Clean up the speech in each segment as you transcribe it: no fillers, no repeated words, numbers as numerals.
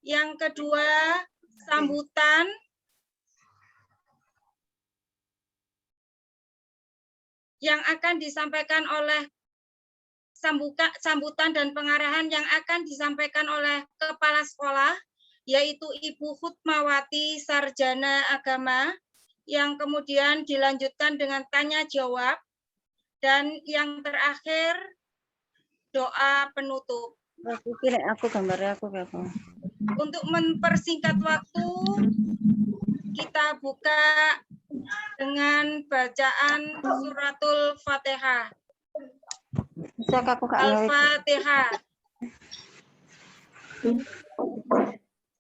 Yang kedua, sambutan. Yang akan disampaikan oleh sambutan dan pengarahan yang akan disampaikan oleh Kepala Sekolah, yaitu Ibu Hutmawati Sarjana Agama, yang kemudian dilanjutkan dengan tanya jawab, dan yang terakhir doa penutup. Untuk mempersingkat waktu, kita buka dengan bacaan suratul Fatihah. Al-Fatihah.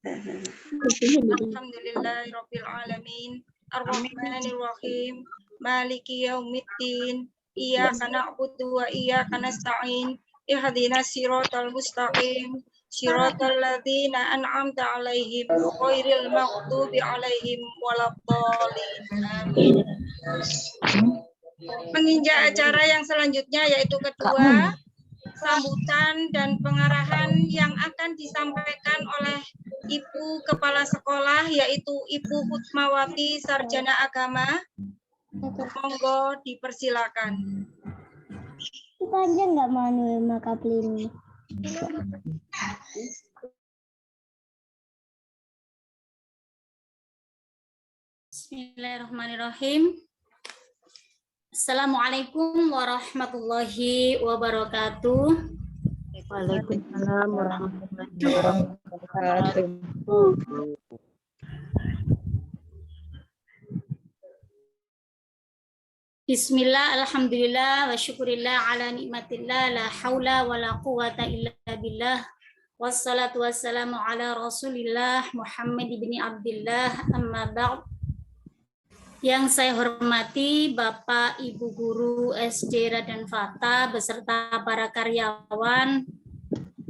Alhamdulillahirabbil alamin. Ar-Rahmanir-Rahim. Maliki yaumiddin. Iyyaka na'budu wa iyyaka nasta'in. Ihdinas siratal mustaqim. Siratal ladzina an'amta 'alaihim ghairil maghdubi 'alaihim waladdallin. Amin. Menginjak acara yang selanjutnya, yaitu kedua, sambutan dan pengarahan yang akan disampaikan oleh Ibu Kepala Sekolah, yaitu Ibu Hutmawati Sarjana Agama. Monggo dipersilakan. Panjang nggak manual makapli ini? Bismillahirrahmanirrahim. Assalamualaikum warahmatullahi wabarakatuh. Waalaikumsalam warahmatullahi wabarakatuh. Bismillah, alhamdulillah, wa syukurillah ala nikmatillah, la hawla wa la quwata illa billah, wassalatu wassalamu ala rasulillah Muhammad ibni Abdillah, amma ba'd. Yang saya hormati Bapak Ibu Guru SD Raden Fata beserta para karyawan.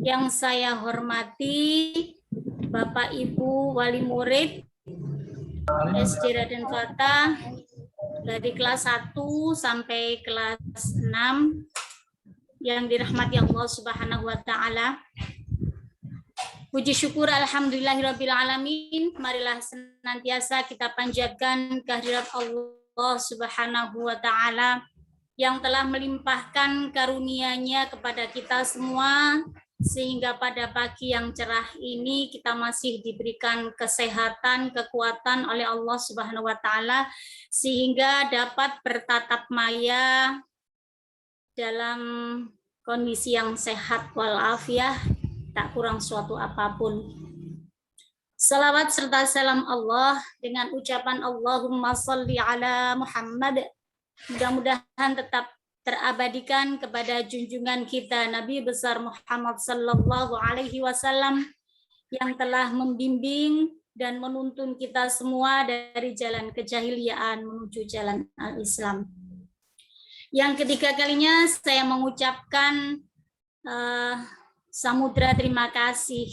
Yang saya hormati Bapak Ibu Wali Murid SD Raden Fata dari kelas 1 sampai kelas 6 yang dirahmati Allah Subhanahu wa taala. Puji syukur alhamdulillahirabbil alamin. Marilah senantiasa kita panjatkan kehadirat Allah Subhanahu wa taala yang telah melimpahkan karunia-Nya kepada kita semua, sehingga pada pagi yang cerah ini kita masih diberikan kesehatan, kekuatan oleh Allah Subhanahu wa taala sehingga dapat bertatap maya dalam kondisi yang sehat walafiat, tak kurang suatu apapun. Salawat serta salam Allah dengan ucapan Allahumma sholli ala Muhammad mudah-mudahan tetap terabadikan kepada junjungan kita Nabi besar Muhammad sallallahu alaihi wasallam yang telah membimbing dan menuntun kita semua dari jalan kejahiliaan menuju jalan al-Islam. Yang ketiga kalinya saya mengucapkan samudra terima kasih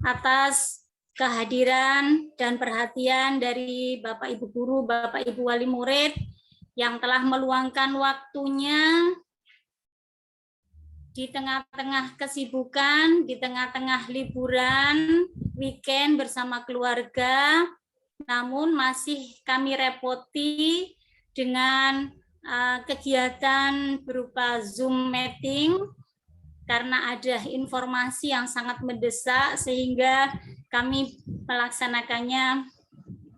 atas kehadiran dan perhatian dari Bapak Ibu Guru, Bapak Ibu Wali Murid yang telah meluangkan waktunya di tengah-tengah kesibukan, di tengah-tengah liburan, weekend bersama keluarga, namun masih kami repoti dengan kegiatan berupa Zoom meeting karena ada informasi yang sangat mendesak sehingga kami melaksanakannya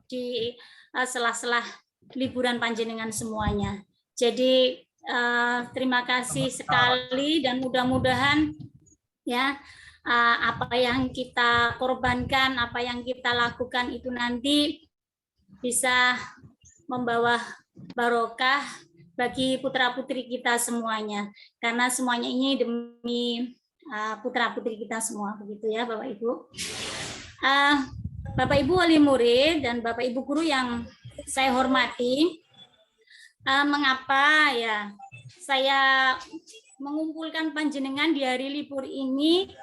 di sela-sela liburan panjenengan semuanya. Jadi terima kasih sekali dan mudah-mudahan ya apa yang kita korbankan, apa yang kita lakukan itu nanti bisa membawa barokah bagi putra-putri kita semuanya. Karena semuanya ini demi putra-putri kita semua, begitu ya Bapak Ibu. Bapak Ibu Wali Murid dan Bapak Ibu Guru yang saya hormati, mengapa ya saya mengumpulkan panjenengan di hari libur ini?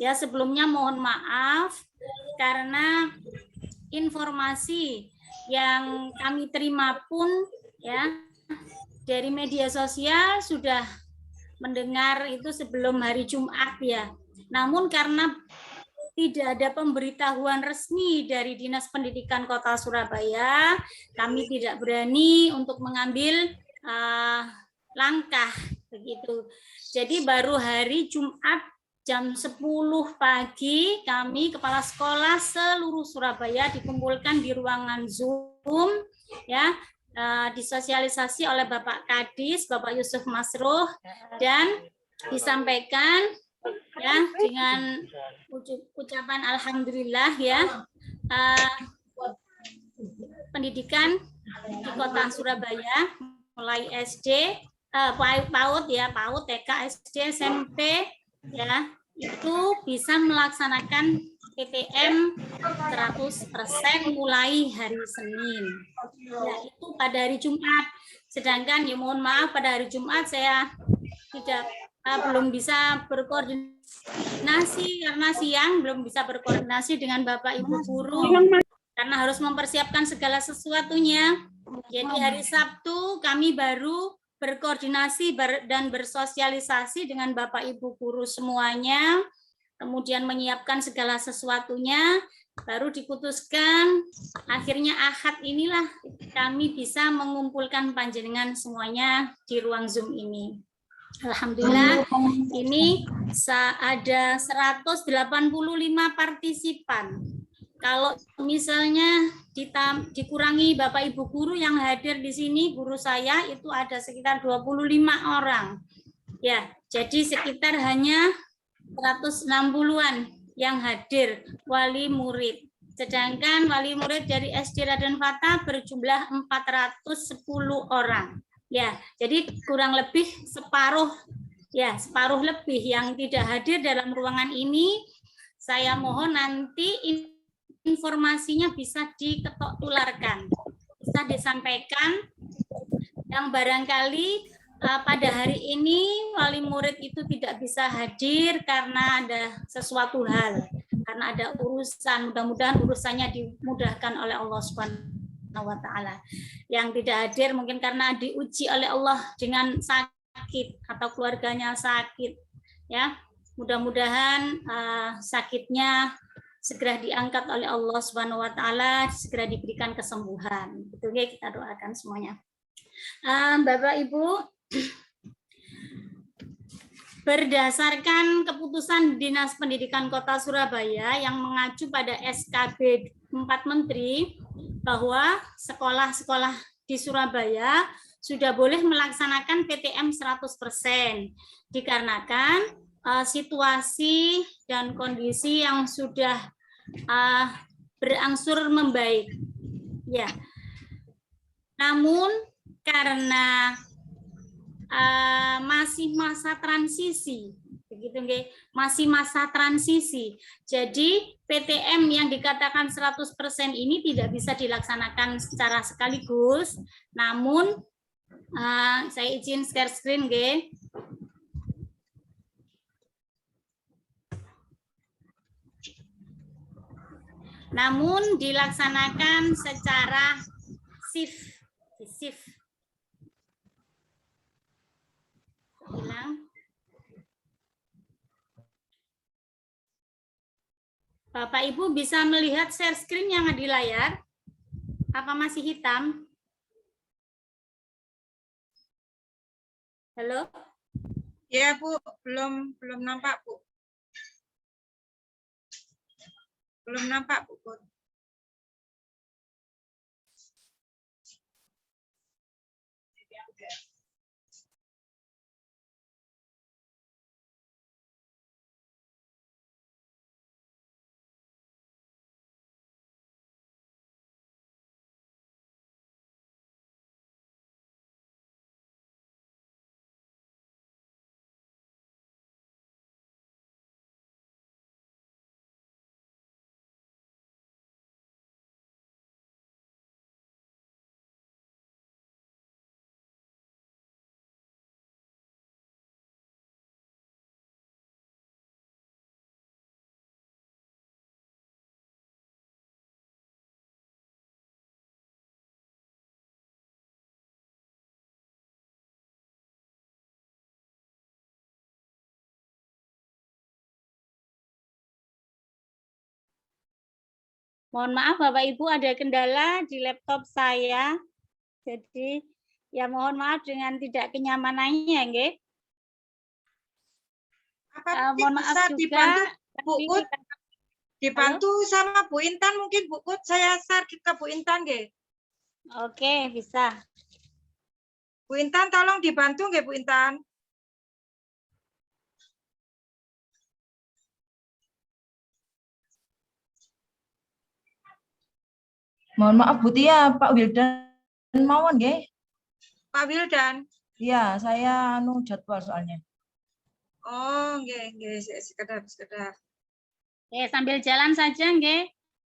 Ya, sebelumnya mohon maaf karena informasi yang kami terima pun ya dari media sosial sudah mendengar itu sebelum hari Jumat ya. Namun karena tidak ada pemberitahuan resmi dari Dinas Pendidikan Kota Surabaya, kami tidak berani untuk mengambil langkah begitu. Jadi baru hari Jumat jam 10 pagi kami kepala sekolah seluruh Surabaya dikumpulkan di ruangan Zoom ya, disosialisasi oleh Bapak Kadis, Bapak Yusuf Masruh, dan disampaikan ya dengan ucapan alhamdulillah ya, pendidikan di Kota Surabaya mulai SD, PAUD ya, PAUD, TK, SD, SMP ya, itu bisa melaksanakan PTM 100% mulai hari Senin. Ya, itu pada hari Jumat. Sedangkan ya mohon maaf pada hari Jumat saya belum bisa berkoordinasi karena siang belum bisa berkoordinasi dengan Bapak Ibu guru karena harus mempersiapkan segala sesuatunya. Jadi hari Sabtu kami baru berkoordinasi dan bersosialisasi dengan Bapak Ibu guru semuanya, kemudian menyiapkan segala sesuatunya, baru diputuskan akhirnya Ahad inilah kami bisa mengumpulkan panjenengan semuanya di ruang Zoom ini. Alhamdulillah ini ada 185 partisipan. Kalau misalnya dikurangi Bapak Ibu guru yang hadir di sini, guru saya itu ada sekitar 25 orang. Ya, jadi sekitar hanya 160-an yang hadir wali murid. Sedangkan wali murid dari SD Raden Fatah berjumlah 410 orang. Ya, jadi kurang lebih separuh lebih yang tidak hadir dalam ruangan ini. Saya mohon nanti informasinya bisa diketok tularkan, bisa disampaikan yang barangkali pada hari ini wali murid itu tidak bisa hadir karena ada sesuatu hal, karena ada urusan. Mudah-mudahan urusannya dimudahkan oleh Allah Subhanahu wa Ta'ala. Yang tidak hadir mungkin karena diuji oleh Allah dengan sakit atau keluarganya sakit, ya. Mudah-mudahan sakitnya segera diangkat oleh Allah Subhanahu wa Ta'ala, segera diberikan kesembuhan. Betul ya, kita doakan semuanya. Bapak Ibu, berdasarkan keputusan Dinas Pendidikan Kota Surabaya yang mengacu pada SKB 4 Menteri bahwa sekolah-sekolah di Surabaya sudah boleh melaksanakan PTM 100% dikarenakan situasi dan kondisi yang sudah berangsur membaik. Ya. Namun karena masih masa transisi, begitu nggih, masih masa transisi. Jadi PTM yang dikatakan 100% ini tidak bisa dilaksanakan secara sekaligus. Namun saya izin share screen nggih. Namun dilaksanakan secara shift. Bapak Ibu bisa melihat share screen yang ada di layar? Apa masih hitam? Halo? Ya Bu, belum nampak Bu. Belum nampak Bu. Mohon maaf Bapak Ibu ada kendala di laptop saya. Jadi ya mohon maaf dengan tidak kenyamanannya, nggih. Mohon maaf bisa juga. dibantu Bu Kut? Dibantu sama Bu Intan mungkin Bu Kut, saya share ke Bu Intan nggih. Oke, bisa. Bu Intan tolong dibantu nggih Bu Intan? Mohon maaf Bu Tia, Pak Wildan mawon nggih? Pak Wildan. Iya, saya jadwal soalnya. Oh, nggih, sekedar. Oke, sambil jalan saja, nggih.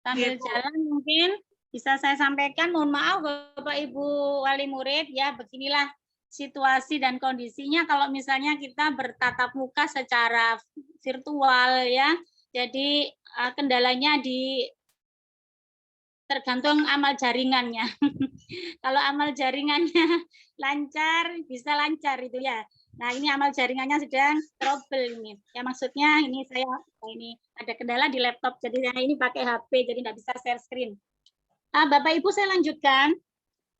Sambil Nggih, Bu. jalan mungkin bisa saya sampaikan, mohon maaf Bapak Ibu wali murid ya, beginilah situasi dan kondisinya kalau misalnya kita bertatap muka secara virtual ya. Jadi kendalanya tergantung amal jaringannya. Kalau amal jaringannya lancar, bisa lancar itu ya. Nah, ini amal jaringannya sedang trouble ini. Ya maksudnya ini ini ada kendala di laptop, jadi saya ini pakai HP, jadi nggak bisa share screen. Bapak Ibu saya lanjutkan.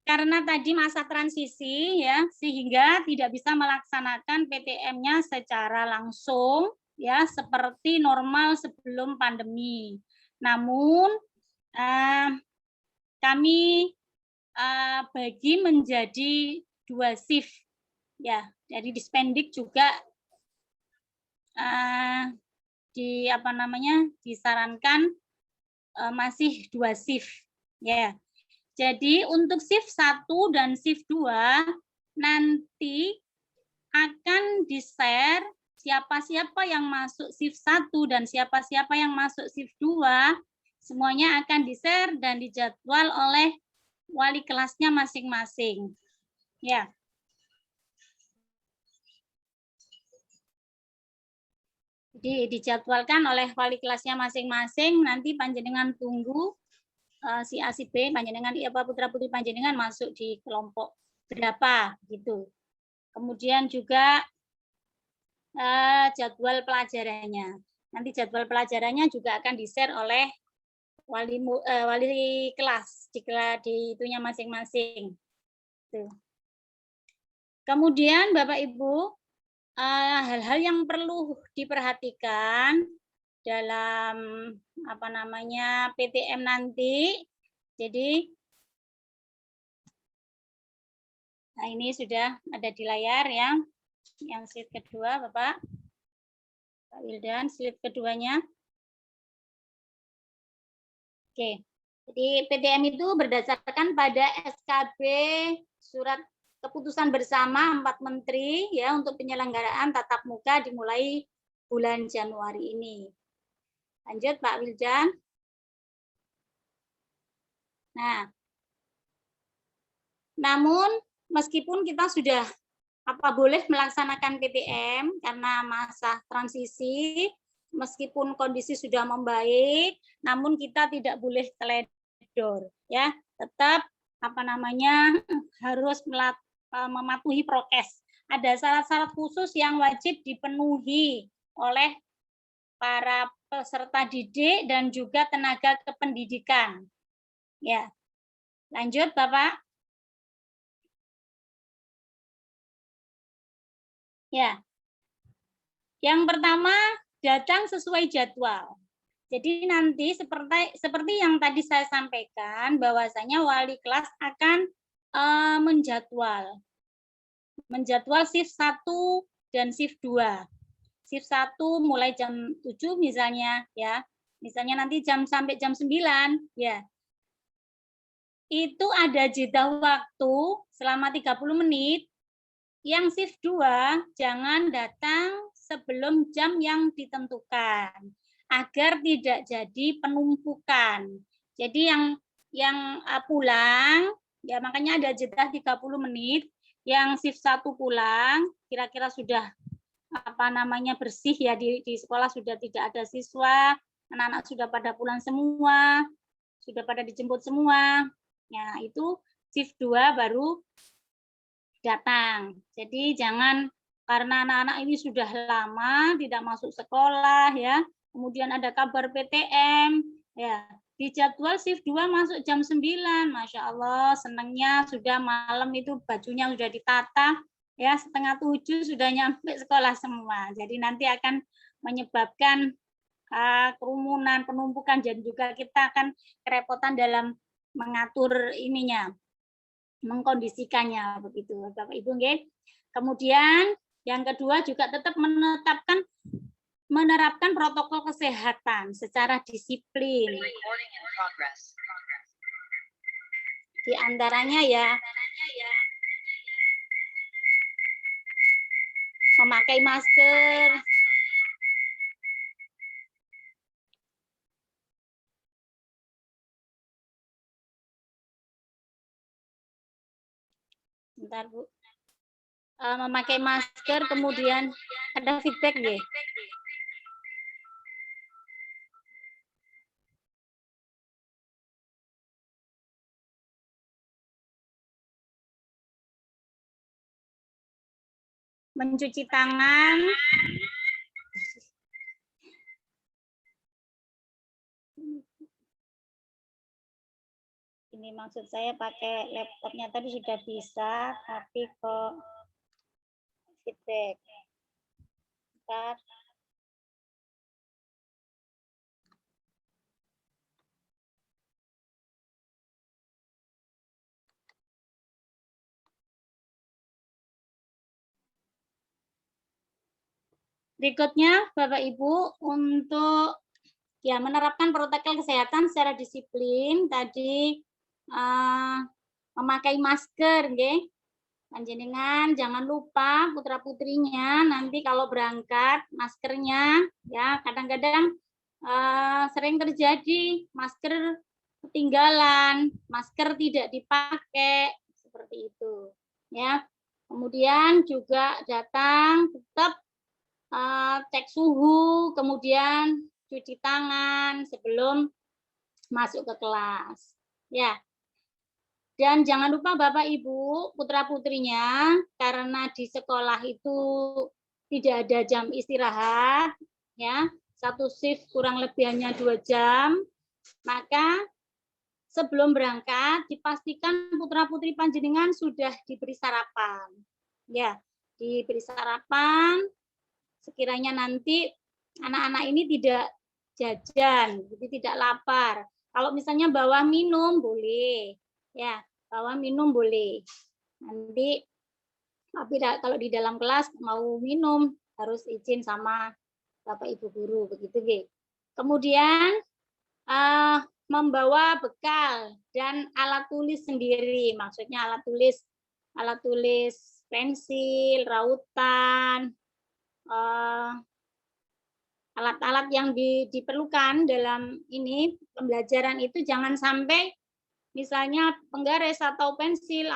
Karena tadi masa transisi ya, sehingga tidak bisa melaksanakan PTM-nya secara langsung ya seperti normal sebelum pandemi. Namun kami bagi menjadi 2 shift ya. Jadi di Spendik juga disarankan masih 2 shift ya. Jadi untuk shift 1 dan shift 2 nanti akan di-share siapa-siapa yang masuk shift 1 dan siapa-siapa yang masuk shift 2, semuanya akan di-share dan dijadwal oleh wali kelasnya masing-masing. Ya. Jadi dijadwalkan oleh wali kelasnya masing-masing, nanti panjenengan tunggu si A si B panjenengan putra putri panjenengan masuk di kelompok berapa gitu. Kemudian juga jadwal pelajarannya. Nanti jadwal pelajarannya juga akan di-share oleh wali kelas di itunya masing-masing. Kemudian Bapak Ibu, hal-hal yang perlu diperhatikan dalam PTM nanti. Jadi nah ini sudah ada di layar ya. Yang slide kedua Bapak Wildan, slide keduanya. Oke. Jadi PTM itu berdasarkan pada SKB surat keputusan bersama 4 menteri ya untuk penyelenggaraan tatap muka dimulai bulan Januari ini. Lanjut Pak Wildan. Nah, namun meskipun kita sudah boleh melaksanakan PTM karena masa transisi, meskipun kondisi sudah membaik, namun kita tidak boleh teledor, ya. Tetap harus mematuhi prokes. Ada syarat-syarat khusus yang wajib dipenuhi oleh para peserta didik dan juga tenaga kependidikan. Ya. Lanjut, Bapak. Ya. Yang pertama, datang sesuai jadwal. Jadi nanti seperti yang tadi saya sampaikan, bahwasanya wali kelas akan menjadwal shift 1 dan shift 2. Shift 1 mulai jam 7 misalnya ya. Misalnya nanti sampai jam 9 ya. Itu ada jeda waktu selama 30 menit. Yang shift 2 jangan datang sebelum jam yang ditentukan agar tidak jadi penumpukan. Jadi yang pulang ya makanya ada jeda 30 menit. Yang shift 1 pulang kira-kira sudah bersih ya di sekolah, sudah tidak ada siswa, anak-anak sudah pada pulang semua, sudah pada dijemput semua. Ya, itu shift 2 baru datang. Jadi jangan karena anak-anak ini sudah lama tidak masuk sekolah ya, kemudian ada kabar PTM ya, di jadwal shift 2 masuk jam 9. Masya Allah, senangnya sudah malam itu bajunya sudah ditata, ya 6:30 sudah nyampe sekolah semua. Jadi nanti akan menyebabkan kerumunan, penumpukan, dan juga kita akan kerepotan dalam mengatur ininya, mengkondisikannya begitu, Bapak Ibu. Okay? Kemudian yang kedua juga tetap menerapkan protokol kesehatan secara disiplin. Di antaranya ya memakai masker, bentar Bu, memakai masker, kemudian ada feedback ya. Mencuci tangan, ini maksud saya pakai laptopnya tadi sudah bisa, tapi kok feedback. Bentar. Berikutnya, Bapak Ibu, untuk ya menerapkan protokol kesehatan secara disiplin tadi memakai masker, nggih. Panjenengan jangan lupa putra putrinya nanti kalau berangkat maskernya ya kadang-kadang sering terjadi masker ketinggalan, masker tidak dipakai seperti itu ya. Kemudian juga datang tetap cek suhu, kemudian cuci tangan sebelum masuk ke kelas. Ya. Dan jangan lupa Bapak Ibu, putra-putrinya, karena di sekolah itu tidak ada jam istirahat, ya, satu shift kurang lebih hanya 2 jam, maka sebelum berangkat dipastikan putra-putri panjenengan sudah diberi sarapan. Ya, diberi sarapan, sekiranya nanti anak-anak ini tidak jajan, jadi tidak lapar. Kalau misalnya bawa minum boleh, ya bawa minum boleh. Nanti tapi kalau di dalam kelas mau minum harus izin sama Bapak Ibu guru begitu, G. Kemudian membawa bekal dan alat tulis sendiri, maksudnya alat tulis pensil, rautan. Alat-alat yang diperlukan dalam ini pembelajaran itu jangan sampai misalnya penggaris atau pensil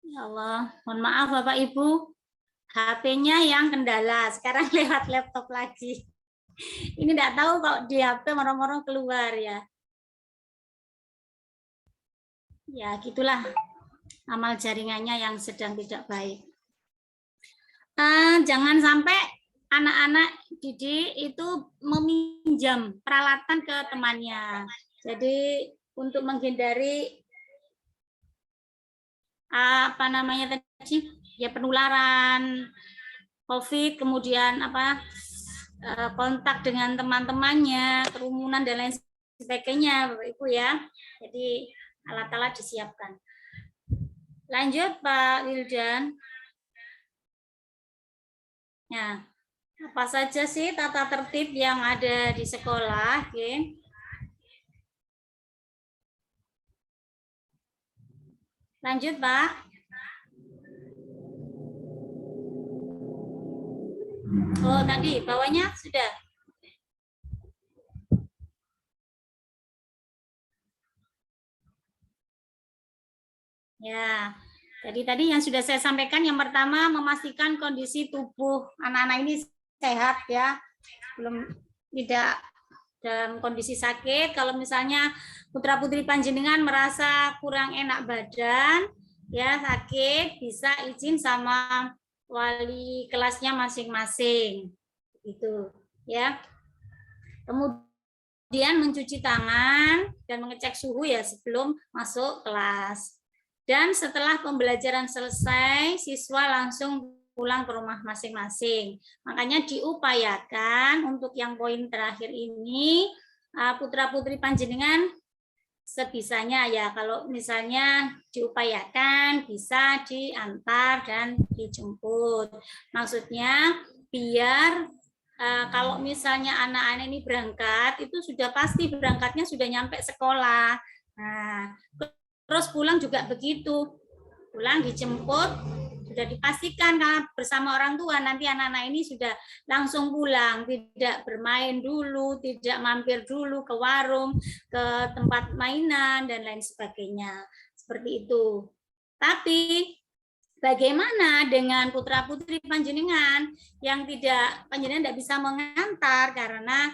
Ya Allah, mohon maaf Bapak Ibu, HP-nya yang kendala, sekarang lewat laptop lagi. Ini enggak tahu kalau di HP moro-moro keluar ya. Ya, gitulah amal jaringannya yang sedang tidak baik. Jangan sampai anak-anak didik itu meminjam peralatan ke temannya. Jadi untuk menghindari ya penularan COVID, kemudian kontak dengan teman-temannya, kerumunan dan lain sebagainya, Bapak Ibu ya. Jadi alat-alat disiapkan. Lanjut Pak Wildan. Nah, apa saja sih tata tertib yang ada di sekolah? Oke. Lanjut Pak. Oh, tadi bawahnya sudah. Ya, jadi tadi yang sudah saya sampaikan, yang pertama memastikan kondisi tubuh anak-anak ini sehat ya, belum tidak dalam kondisi sakit. Kalau misalnya putra-putri panjenengan merasa kurang enak badan, ya sakit, bisa izin sama wali kelasnya masing-masing, gitu ya. Kemudian mencuci tangan dan mengecek suhu ya sebelum masuk kelas. Dan setelah pembelajaran selesai, siswa langsung pulang ke rumah masing-masing. Makanya diupayakan untuk yang poin terakhir ini, putra-putri panjenengan sebisanya ya, kalau misalnya diupayakan bisa diantar dan dijemput. Maksudnya biar kalau misalnya anak-anak ini berangkat, itu sudah pasti berangkatnya sudah nyampe sekolah. Nah, terus pulang juga begitu, pulang dijemput, sudah dipastikan bersama orang tua, nanti anak-anak ini sudah langsung pulang, tidak bermain dulu, tidak mampir dulu ke warung, ke tempat mainan, dan lain sebagainya. Seperti itu. Tapi bagaimana dengan putra-putri panjenengan yang panjenengan tidak bisa mengantar karena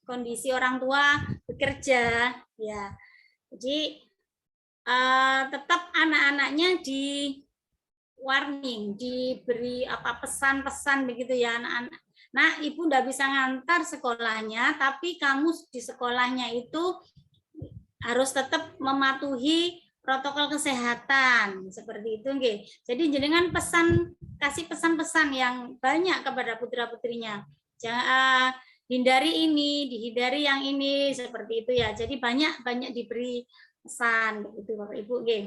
kondisi orang tua bekerja, ya. Jadi tetap anak-anaknya di warning, diberi pesan-pesan begitu ya anak-anak. Nah, ibu nggak bisa ngantar sekolahnya, tapi kamu di sekolahnya itu harus tetap mematuhi protokol kesehatan seperti itu, nggih. Jadi jenengan kasih pesan-pesan yang banyak kepada putra-putrinya. Jangan hindari ini, dihindari yang ini, seperti itu ya. Jadi banyak diberi pesan begitu Bapak Ibu, nggih.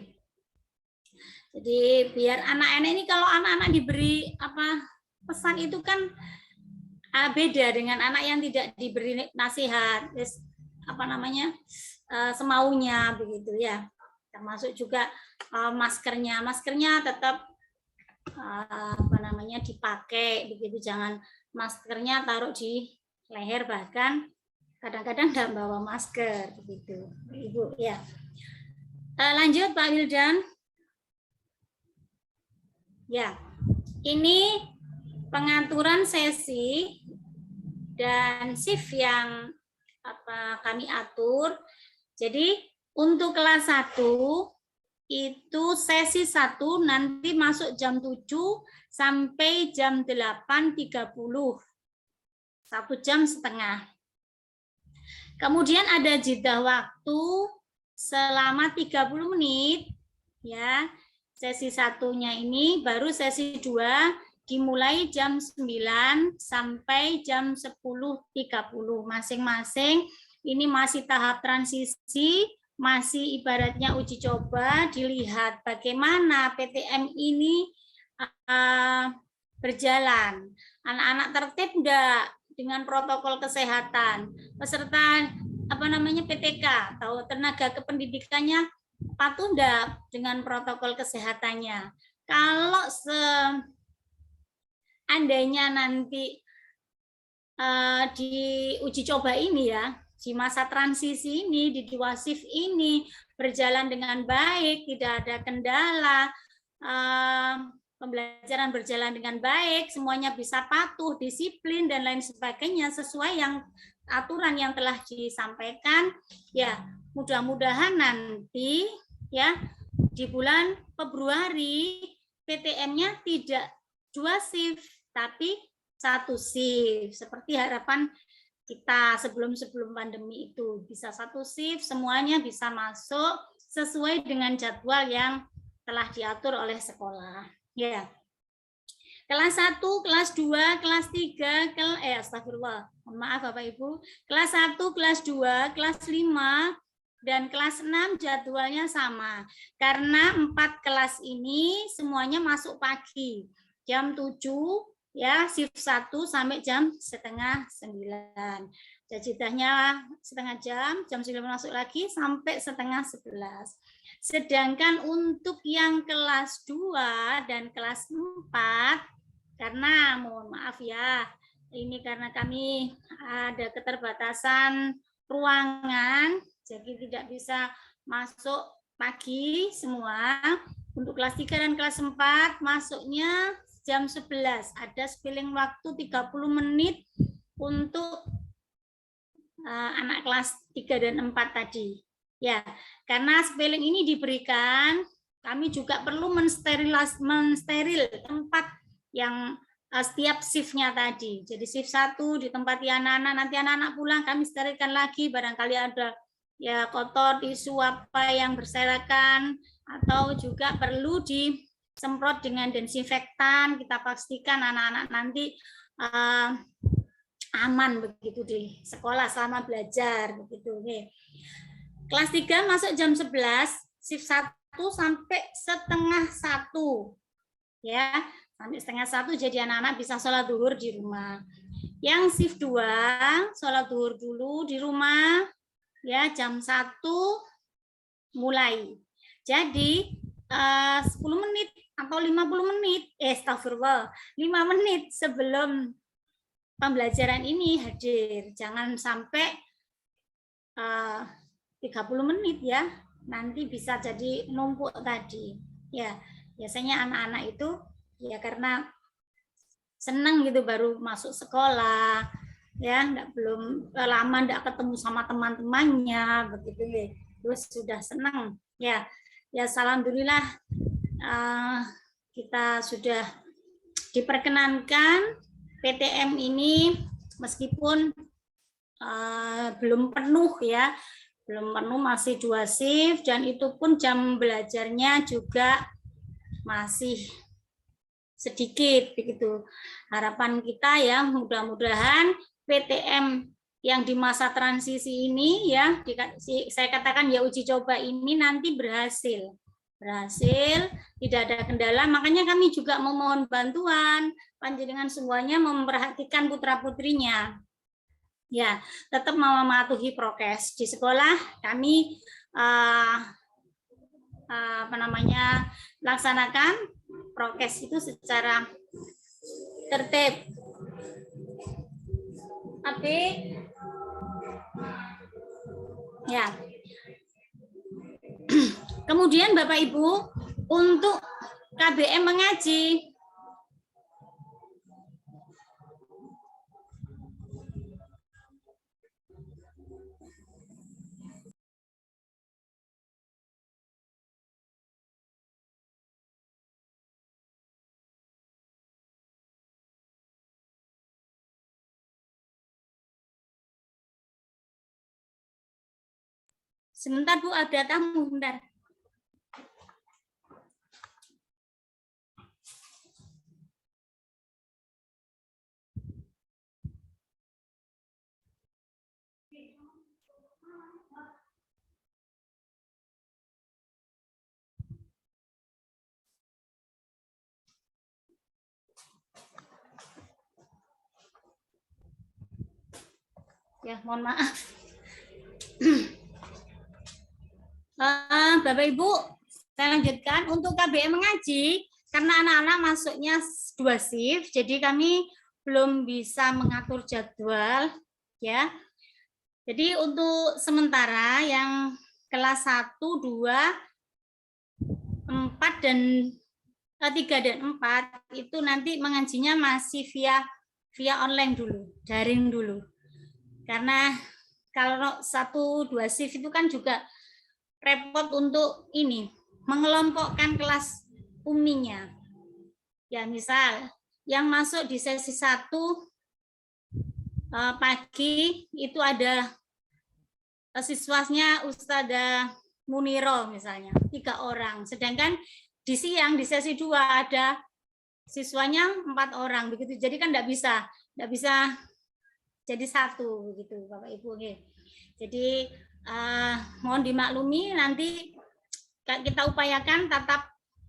Jadi biar anak-anak ini, kalau anak-anak diberi pesan itu kan beda dengan anak yang tidak diberi nasihat, semaunya begitu ya. Termasuk juga maskernya tetap dipakai begitu, jangan maskernya taruh di leher, bahkan kadang-kadang tidak bawa masker begitu Ibu ya. Lanjut Pak Wildan. Ya, ini pengaturan sesi dan shift yang kami atur. Jadi untuk kelas 1 itu sesi 1 nanti masuk jam 7 sampai jam 8.30. 1 jam setengah. Kemudian ada jeda waktu selama 30 menit ya. Sesi 1-nya ini, baru sesi 2 dimulai jam 9 sampai jam 10.30 masing-masing. Ini masih tahap transisi, masih ibaratnya uji coba, dilihat bagaimana PTM ini berjalan. Anak-anak tertib enggak dengan protokol kesehatan? Peserta PTK atau tenaga kependidikannya patuh enggak dengan protokol kesehatannya? Kalau seandainya nanti di uji coba ini ya, di masa transisi ini, di 2 shift ini berjalan dengan baik, tidak ada kendala, pembelajaran berjalan dengan baik, semuanya bisa patuh, disiplin dan lain sebagainya sesuai yang aturan yang telah disampaikan, ya mudah-mudahan nanti ya di bulan Februari PTM-nya tidak 2 shift tapi 1 shift. Seperti harapan kita sebelum pandemi itu, bisa 1 shift, semuanya bisa masuk sesuai dengan jadwal yang telah diatur oleh sekolah. Ya. Kelas 1, kelas 2, kelas 3, astagfirullah. Mohon maaf Bapak Ibu. Kelas 1, kelas 2, kelas 5 dan kelas 6 jadwalnya sama. Karena 4 kelas ini semuanya masuk pagi. Jam 7 ya, shift 1 sampai jam setengah 9. Jadwalnya setengah jam 9 masuk lagi sampai setengah 11. Sedangkan untuk yang kelas 2 dan kelas 4, karena mohon maaf ya, ini karena kami ada keterbatasan ruangan, jadi tidak bisa masuk pagi semua. Untuk kelas 3 dan kelas 4 masuknya jam 11. Ada spilling waktu 30 menit untuk anak kelas 3 dan 4 tadi. Ya, karena spelling ini diberikan, kami juga perlu mensteril tempat yang setiap shift-nya tadi. Jadi shift 1 ditempati anak-anak, nanti anak-anak pulang kami sterilkan lagi, barangkali ada ya kotor, tisu apa yang berserakan, atau juga perlu disemprot dengan desinfektan. Kita pastikan anak-anak nanti aman begitu di sekolah selama belajar begitu. Oke. Kelas 3 masuk jam 11, shift 1 sampai setengah 1. Ya, sampai setengah 1 jadi anak-anak bisa sholat zuhur di rumah. Yang shift 2, sholat zuhur dulu di rumah, ya jam 1 mulai. Jadi 10 menit atau 50 menit, astagfirullah, 5 menit sebelum pembelajaran ini hadir. Jangan sampai 30 menit ya, nanti bisa jadi numpuk tadi. Ya, biasanya anak-anak itu ya karena senang gitu baru masuk sekolah, ya belum lama enggak ketemu sama teman-temannya begitu ya. Terus sudah senang. Ya, alhamdulillah kita sudah diperkenankan PTM ini meskipun belum penuh ya. Belum penuh, masih 2 shift, dan itu pun jam belajarnya juga masih sedikit begitu. Harapan kita ya mudah-mudahan PTM yang di masa transisi ini ya, saya katakan ya uji coba ini nanti berhasil, tidak ada kendala. Makanya kami juga memohon bantuan panjenengan semuanya memperhatikan putra-putrinya. Ya, tetap mematuhi prokes di sekolah. Kami laksanakan prokes itu secara tertib. Tapi ya. Kemudian Bapak Ibu, untuk KBM mengaji, sebentar Bu, ada tamu, bentar. Ya, mohon maaf. Bapak Ibu, saya lanjutkan untuk KBM mengaji karena anak-anak masuknya 2 shift, jadi kami belum bisa mengatur jadwal ya. Jadi untuk sementara yang kelas 1, 2, 4 dan 3 dan 4 itu nanti mengajinya masih via online dulu, daring dulu. Karena kalau 1, 2 shift itu kan juga repot untuk ini mengelompokkan kelas uminya. Ya misal yang masuk di sesi 1 pagi itu ada siswanya Ustadzah Muniro misalnya 3 orang, sedangkan di siang di sesi 2 ada siswanya 4 orang begitu. Jadi kan enggak bisa jadi 1 begitu Bapak Ibu. Jadi mohon dimaklumi, nanti kita upayakan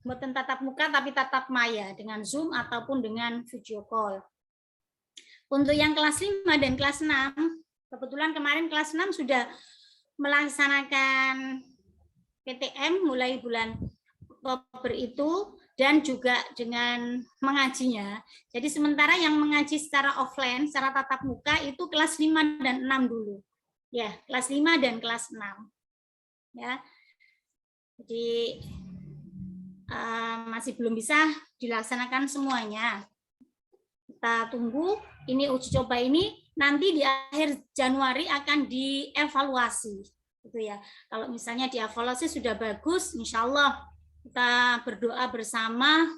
bukan tatap muka tapi tatap maya dengan Zoom ataupun dengan video call. Untuk yang kelas 5 dan kelas 6, kebetulan kemarin kelas 6 sudah melaksanakan PTM mulai bulan Oktober itu, dan juga dengan mengajinya. Jadi sementara yang mengaji secara offline, secara tatap muka itu kelas 5 dan 6 dulu. Ya, kelas 5 dan kelas 6. Ya. Jadi masih belum bisa dilaksanakan semuanya. Kita tunggu, ini uji coba ini nanti di akhir Januari akan dievaluasi. Gitu ya. Kalau misalnya dievaluasi sudah bagus, insya Allah kita berdoa bersama,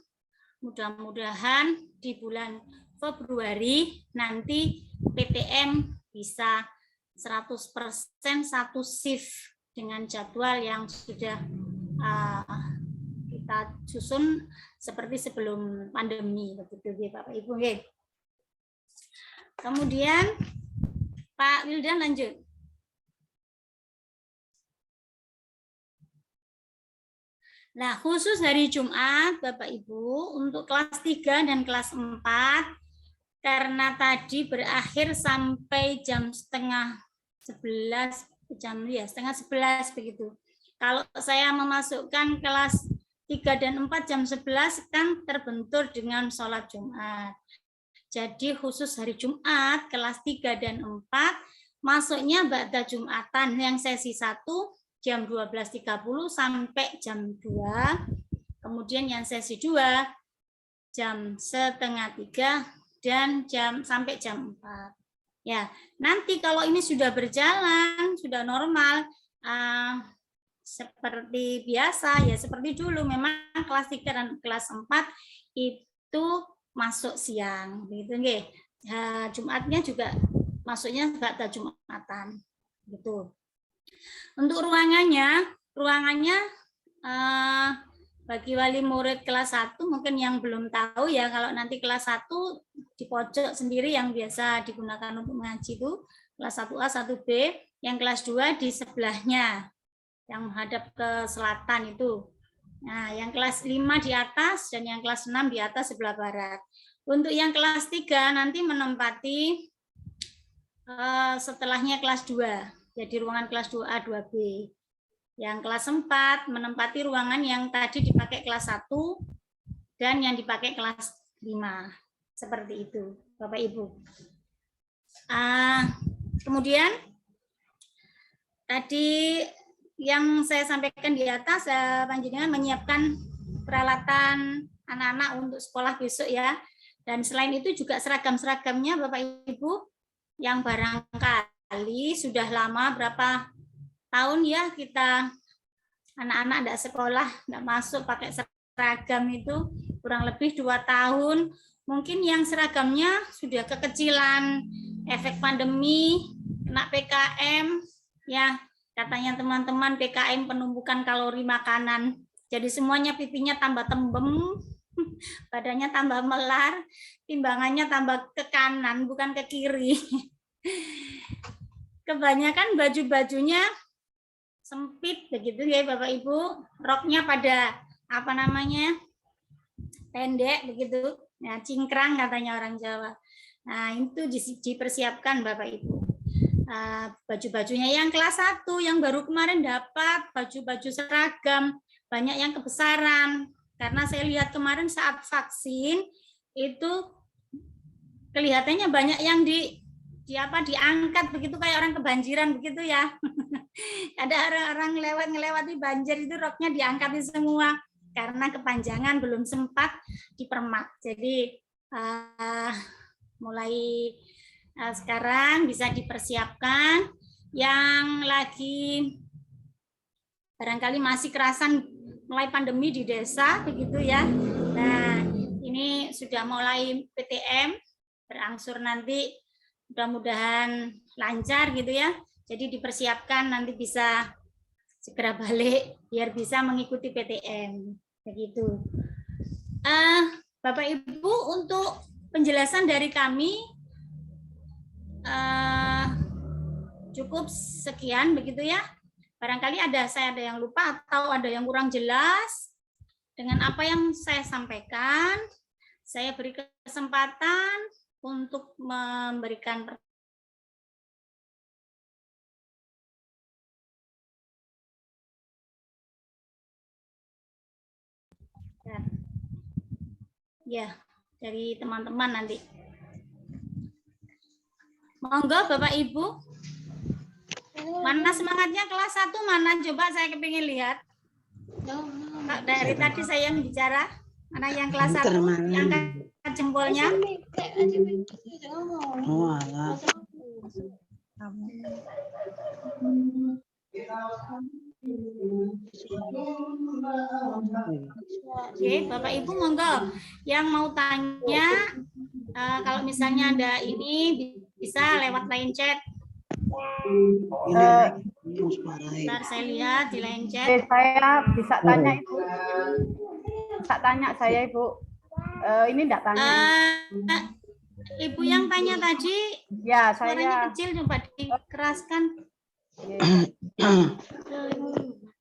mudah-mudahan di bulan Februari nanti PTM bisa 100% satu shift dengan jadwal yang sudah kita susun seperti sebelum pandemi, begitu Bapak Ibu. Kemudian Pak Wildan lanjut. Nah, khusus hari Jumat, Bapak Ibu, untuk kelas 3 dan kelas 4, karena tadi berakhir sampai jam setengah 11, setengah 11 begitu. Kalau saya memasukkan kelas 3 dan 4 jam 11 kan terbentur dengan sholat Jumat. Jadi khusus hari Jumat, kelas 3 dan 4, masuknya ba'da Jumatan yang sesi 1, jam 12.30 sampai jam 2, kemudian yang sesi 2 jam setengah 3 dan sampai jam 4. Ya, nanti kalau ini sudah berjalan, sudah normal, seperti biasa ya, seperti dulu, memang kelas 3 dan kelas 4 itu masuk siang, begitu nggih. Jumatnya juga masuknya ba'da Jumatan, gitu. Untuk ruangannya bagi wali murid kelas 1 mungkin yang belum tahu ya, kalau nanti kelas 1 di pojok sendiri yang biasa digunakan untuk mengaji itu kelas 1A, 1B, yang kelas 2 di sebelahnya yang menghadap ke selatan itu. Nah, yang kelas 5 di atas dan yang kelas 6 di atas sebelah barat. Untuk yang kelas 3 nanti menempati setelahnya kelas 2. Jadi ruangan kelas 2A, 2B. Yang kelas 4 menempati ruangan yang tadi dipakai kelas 1 dan yang dipakai kelas 5. Seperti itu, Bapak Ibu. Kemudian tadi yang saya sampaikan di atas, panjenengan menyiapkan peralatan anak-anak untuk sekolah besok ya. Dan selain itu juga seragam-seragamnya Bapak Ibu yang barangkali sudah lama, berapa tahun ya kita anak-anak tidak sekolah, tidak masuk pakai seragam itu, kurang lebih 2 tahun. Mungkin yang seragamnya sudah kekecilan, efek pandemi, kena PKM, ya katanya teman-teman PKM penumpukan kalori makanan. Jadi semuanya pipinya tambah tembem, badannya tambah melar, timbangannya tambah ke kanan, bukan ke kiri. Kebanyakan baju-bajunya sempit begitu ya Bapak Ibu, roknya pada pendek begitu, ya cingkrang katanya orang Jawa. Nah itu dipersiapkan Bapak Ibu. Baju-bajunya yang kelas 1 yang baru kemarin dapat baju-baju seragam, banyak yang kebesaran karena saya lihat kemarin saat vaksin itu kelihatannya banyak yang diangkat begitu kayak orang kebanjiran begitu ya. Ada orang ngelewati banjir itu roknya diangkat semua karena kepanjangan belum sempat dipermak. Jadi mulai sekarang bisa dipersiapkan. Yang lagi barangkali masih kerasan mulai pandemi di desa begitu ya. Nah, ini ini sudah mulai PTM, berangsur nanti mudah-mudahan lancar gitu ya. Jadi dipersiapkan nanti bisa segera balik biar bisa mengikuti PTM. Begitu. Bapak Ibu, untuk penjelasan dari kami cukup sekian begitu ya. Barangkali saya ada yang lupa atau ada yang kurang jelas dengan apa yang saya sampaikan. Saya beri kesempatan untuk memberikan ya dari teman-teman nanti. Monggo Bapak Ibu. Mana semangatnya kelas 1 mana? Coba saya kepingin lihat. Dari tadi saya yang bicara. Mana yang kelas 1? Yang angkat jempolnya. Oh, alah. Oke, Bapak Ibu monggo. Yang mau tanya, kalau misalnya ada ini bisa lewat line chat. Bentar saya lihat di line chat. Saya bisa tanya Ibu. Bisa tanya saya Ibu. Ini enggak tanya. Ibu yang tanya tadi, Ya, suaranya saya. kecil, coba dikeraskan.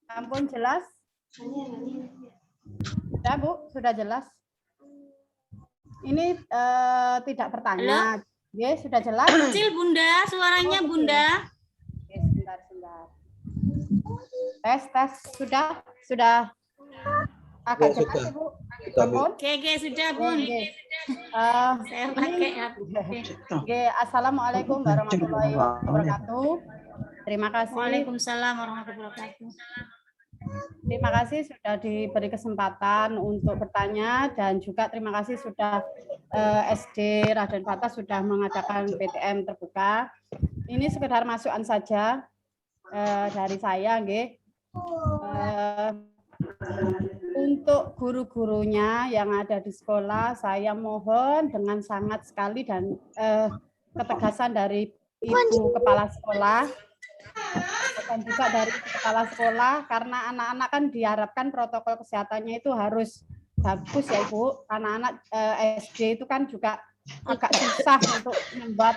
Ampun, jelas? Sudah Bu, sudah jelas. Ini tidak bertanya. Ya, sudah jelas. Kecil Bunda, suaranya Bunda. Oke, sebentar. Tes, sudah agak Ya, jelas sudah. Bu. Sudah, Bu. Ampun. Oke, sudah Bun. Saya pakai HP. Oke, Assalamualaikum warahmatullahi wabarakatuh. Terima kasih. Waalaikumsalam warahmatullahi wabarakatuh. Terima kasih sudah diberi kesempatan untuk bertanya dan juga terima kasih sudah SD Raden Fatah sudah mengadakan PTM terbuka. Ini sekedar masukan saja dari saya, nggih. Untuk guru-gurunya yang ada di sekolah, saya mohon dengan sangat sekali dan ketegasan dari Ibu Kepala Sekolah dan juga dari kepala sekolah karena anak-anak kan diharapkan protokol kesehatannya itu harus bagus ya Ibu. Anak-anak SD itu kan juga agak susah untuk membuat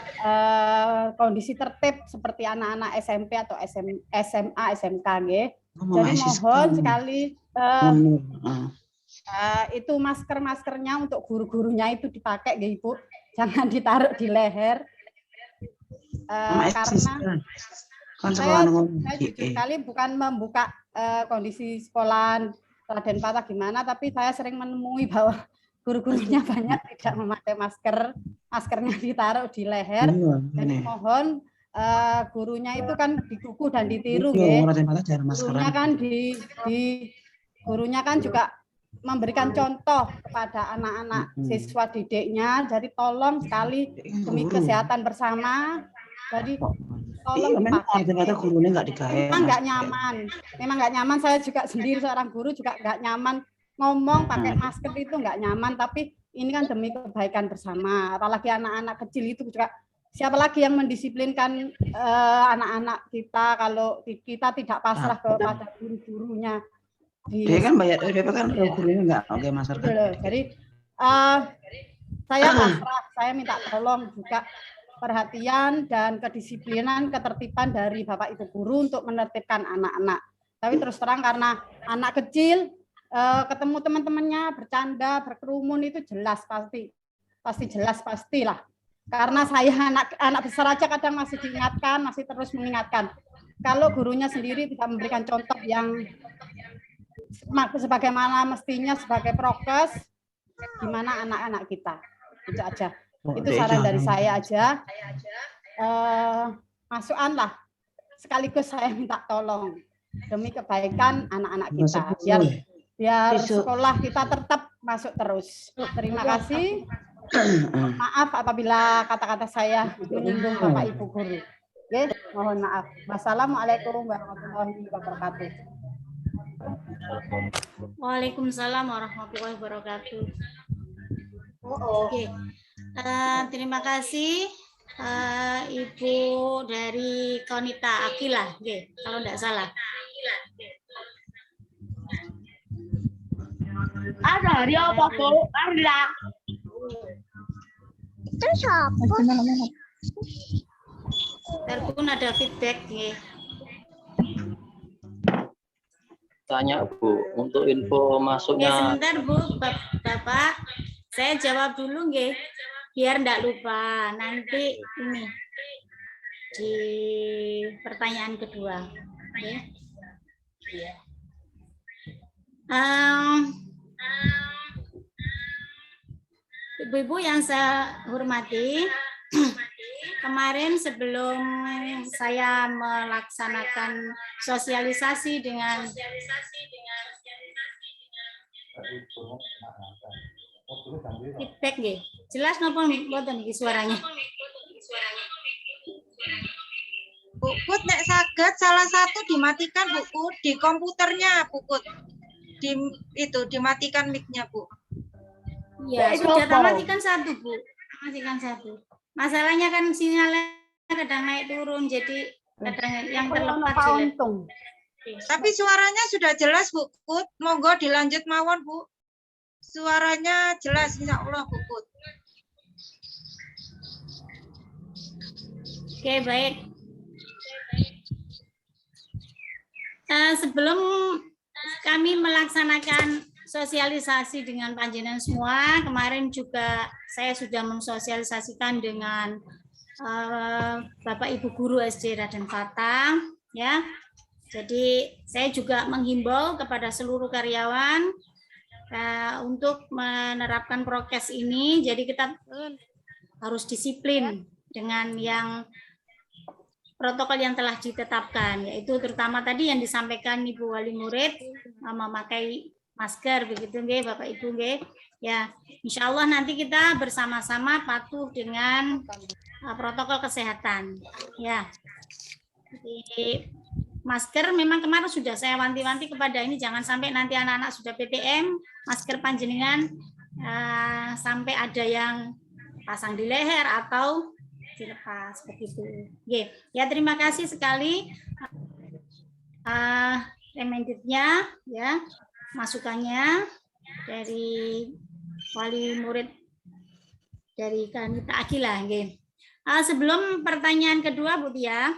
kondisi tertib seperti anak-anak SMP atau SMA, SMK nggih. Jadi mohon sekali itu maskernya untuk guru-gurunya itu dipakai nggih Ibu. Jangan ditaruh di leher. Karena saya jujur sekali bukan membuka kondisi sekolah Raden Fatah gimana, tapi saya sering menemui bahwa guru-gurunya banyak tidak memakai masker, maskernya ditaruh di leher. Jadi mohon gurunya itu kan dikuku dan ditiru, gurunya kan gurunya kan juga memberikan contoh kepada anak-anak siswa didiknya. Jadi tolong sekali demi kesehatan bersama. Jadi tolong dipakai. Memang nggak nyaman. Memang nggak nyaman. Saya juga sendiri seorang guru juga nggak nyaman ngomong pakai masker itu nggak nyaman. Tapi ini kan demi kebaikan bersama. Apalagi anak-anak kecil itu juga. Siapa lagi yang mendisiplinkan anak-anak kita kalau kita tidak pasrah kepada guru-gurunya? Dia kan bayar kan gurunya nggak pakai masker. Jadi saya pasrah. Saya minta tolong juga perhatian dan kedisiplinan, ketertiban dari Bapak Ibu guru untuk menertibkan anak-anak. Tapi terus terang karena anak kecil ketemu teman-temannya bercanda, berkerumun itu jelas pastilah. Karena saya anak besar aja kadang masih diingatkan, masih terus mengingatkan. Kalau gurunya sendiri tidak memberikan contoh yang sebagaimana mestinya sebagai prokes, gimana anak-anak kita? Itu aja. Itu saran dari saya aja. Masukan lah. Sekaligus saya minta tolong demi kebaikan anak-anak kita. Biar sekolah kita tetap masuk terus. Terima kasih. Maaf apabila kata-kata saya menyinggung Bapak Ibu guru. Oke, mohon maaf. Wassalamualaikum warahmatullahi wabarakatuh. Waalaikumsalam warahmatullahi wabarakatuh. Oke. Terima kasih Ibu dari Konita Akila, oke, kalau tidak salah. Ada hari apa, Bu? Ada. Itu siapa? Terpun ada feedback, oke. Tanya Bu, untuk info Oke, masuknya. sebentar Bu, Bapak, saya jawab dulu, nggih, biar enggak lupa. Nanti ini di pertanyaan kedua. Oke. Ibu-ibu yang saya hormati, kemarin sebelum saya melaksanakan sosialisasi dengan feedback nggih. Jelas napa mboten iki suaranya? Bu Put, nek saged salah satu dimatikan Bu Put, di komputernya Bu Put. Dimatikan mic-nya Bu. Ya, sudah matikan satu, Bu. Matikan satu. Masalahnya kan sinyalnya kadang naik turun, jadi kadang yang terlepas jelek. Tapi suaranya sudah jelas Bu Put. Monggo dilanjut mawon Bu. Suaranya jelas insya Allah Bu Put. Oke, baik. Sebelum kami melaksanakan sosialisasi dengan panjenengan semua, kemarin juga saya sudah mensosialisasikan dengan Bapak Ibu Guru SD Raden Fatah, ya. Jadi saya juga menghimbau kepada seluruh karyawan untuk menerapkan prokes ini. Jadi kita harus disiplin dengan yang protokol yang telah ditetapkan, yaitu terutama tadi yang disampaikan Ibu Wali Murid, memakai masker, begitu nggih Bapak Ibu nggih. Ya, insya Allah nanti kita bersama-sama patuh dengan protokol kesehatan. Ya, jadi masker memang kemarin sudah saya wanti-wanti kepada ini, jangan sampai nanti anak-anak sudah PTM, masker panjenengan sampai ada yang pasang di leher atau dilepas begitu. Ya, terima kasih sekali reminder-nya, ya, masukannya dari Wali Murid dari Konita Akila. Sebelum pertanyaan kedua, Bu Tia,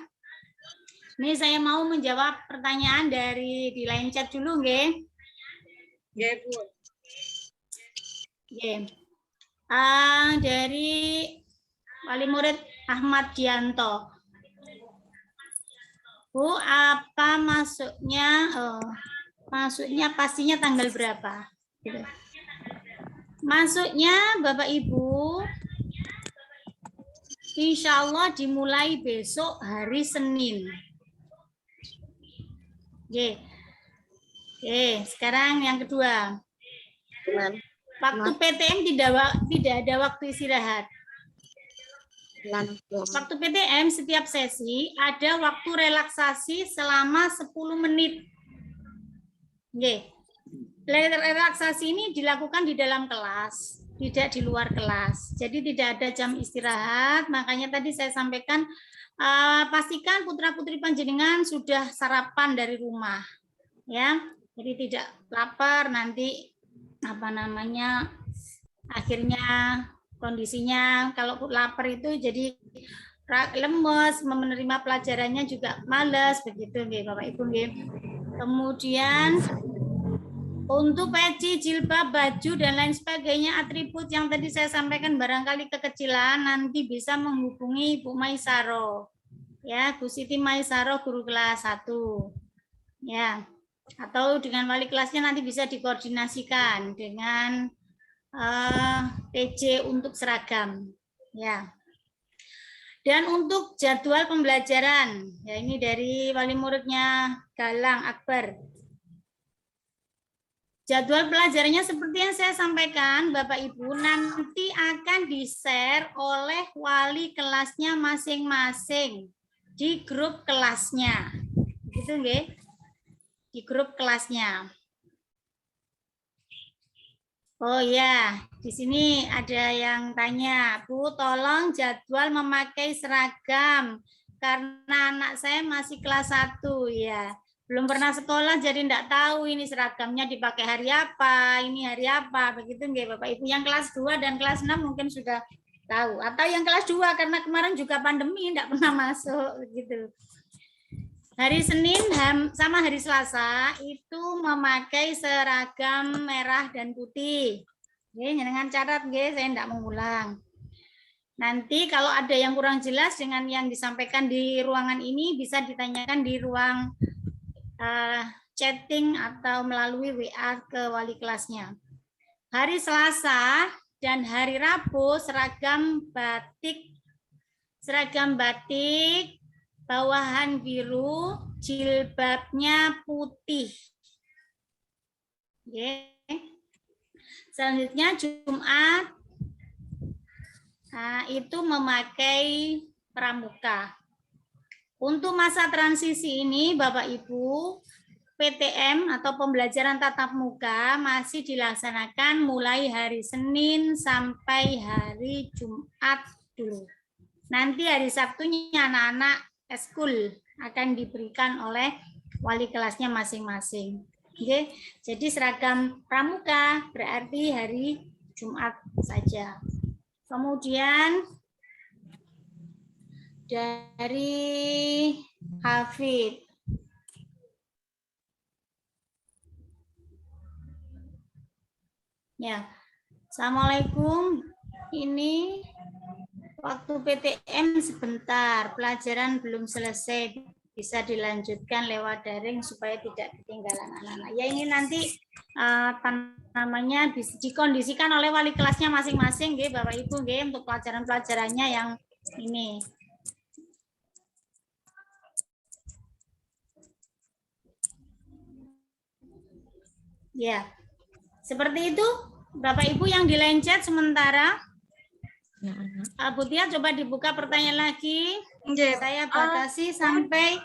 ini saya mau menjawab pertanyaan dari di line chat dulu, nggih. Nggih, Bu. Dari Wali Murid Ahmad Dianto. Bu, apa masuknya? Masuknya pastinya tanggal berapa? Masuknya Bapak Ibu, insya Allah dimulai besok hari Senin. Sekarang yang kedua. Waktu PTM tidak ada waktu istirahat. Waktu PTM setiap sesi ada waktu relaksasi selama 10 menit. Relaksasi ini dilakukan di dalam kelas, tidak di luar kelas. Jadi tidak ada jam istirahat. Makanya tadi saya sampaikan pastikan putra-putri panjenengan sudah sarapan dari rumah. Ya. Jadi tidak lapar nanti akhirnya kondisinya kalau lapar itu jadi lemes, menerima pelajarannya juga malas, begitu nggih Bapak Ibu nggih. Kemudian untuk peci, jilbab, baju dan lain sebagainya atribut yang tadi saya sampaikan barangkali kekecilan nanti bisa menghubungi Bu Maisaro. Ya, Bu Siti Maisaro guru kelas 1. Ya. Atau dengan wali kelasnya nanti bisa dikoordinasikan dengan TC untuk seragam, ya. Dan untuk jadwal pembelajaran, ya ini dari wali muridnya Galang Akbar. Jadwal pelajarannya seperti yang saya sampaikan, Bapak Ibu, nanti akan di-share oleh wali kelasnya masing-masing di grup kelasnya, gitu nggih? Di grup kelasnya. Oh ya, di sini ada yang tanya, Bu, tolong jadwal memakai seragam karena anak saya masih kelas 1 ya. Belum pernah sekolah jadi enggak tahu ini seragamnya dipakai hari apa, ini hari apa, begitu nggih Bapak Ibu. Yang kelas 2 dan kelas 6 mungkin sudah tahu, atau yang kelas 2 karena kemarin juga pandemi enggak pernah masuk gitu. Hari Senin sama hari Selasa itu memakai seragam merah dan putih. Oke, dengan catat, saya tidak mengulang. Nanti kalau ada yang kurang jelas dengan yang disampaikan di ruangan ini bisa ditanyakan di ruang chatting atau melalui WA ke wali kelasnya. Hari Selasa dan hari Rabu seragam batik bawahan biru, jilbabnya putih. Oke. Selanjutnya Jumat itu memakai pramuka. Untuk masa transisi ini Bapak Ibu, PTM atau pembelajaran tatap muka masih dilaksanakan mulai hari Senin sampai hari Jumat dulu. Nanti hari Sabtunya anak-anak eskul akan diberikan oleh wali kelasnya masing-masing. Oke, jadi seragam pramuka berarti hari Jumat saja. Kemudian dari Hafid. Ya, Assalamualaikum. Ini waktu PTM sebentar, pelajaran belum selesai, bisa dilanjutkan lewat daring supaya tidak ketinggalan anak-anak. Ya ini nanti namanya dikondisikan oleh wali kelasnya masing-masing, Bapak Ibu, untuk pelajaran-pelajarannya yang ini. Ya, seperti itu, Bapak Ibu yang di line chat sementara. Bu Tia coba dibuka pertanyaan lagi. Saya batasi sampai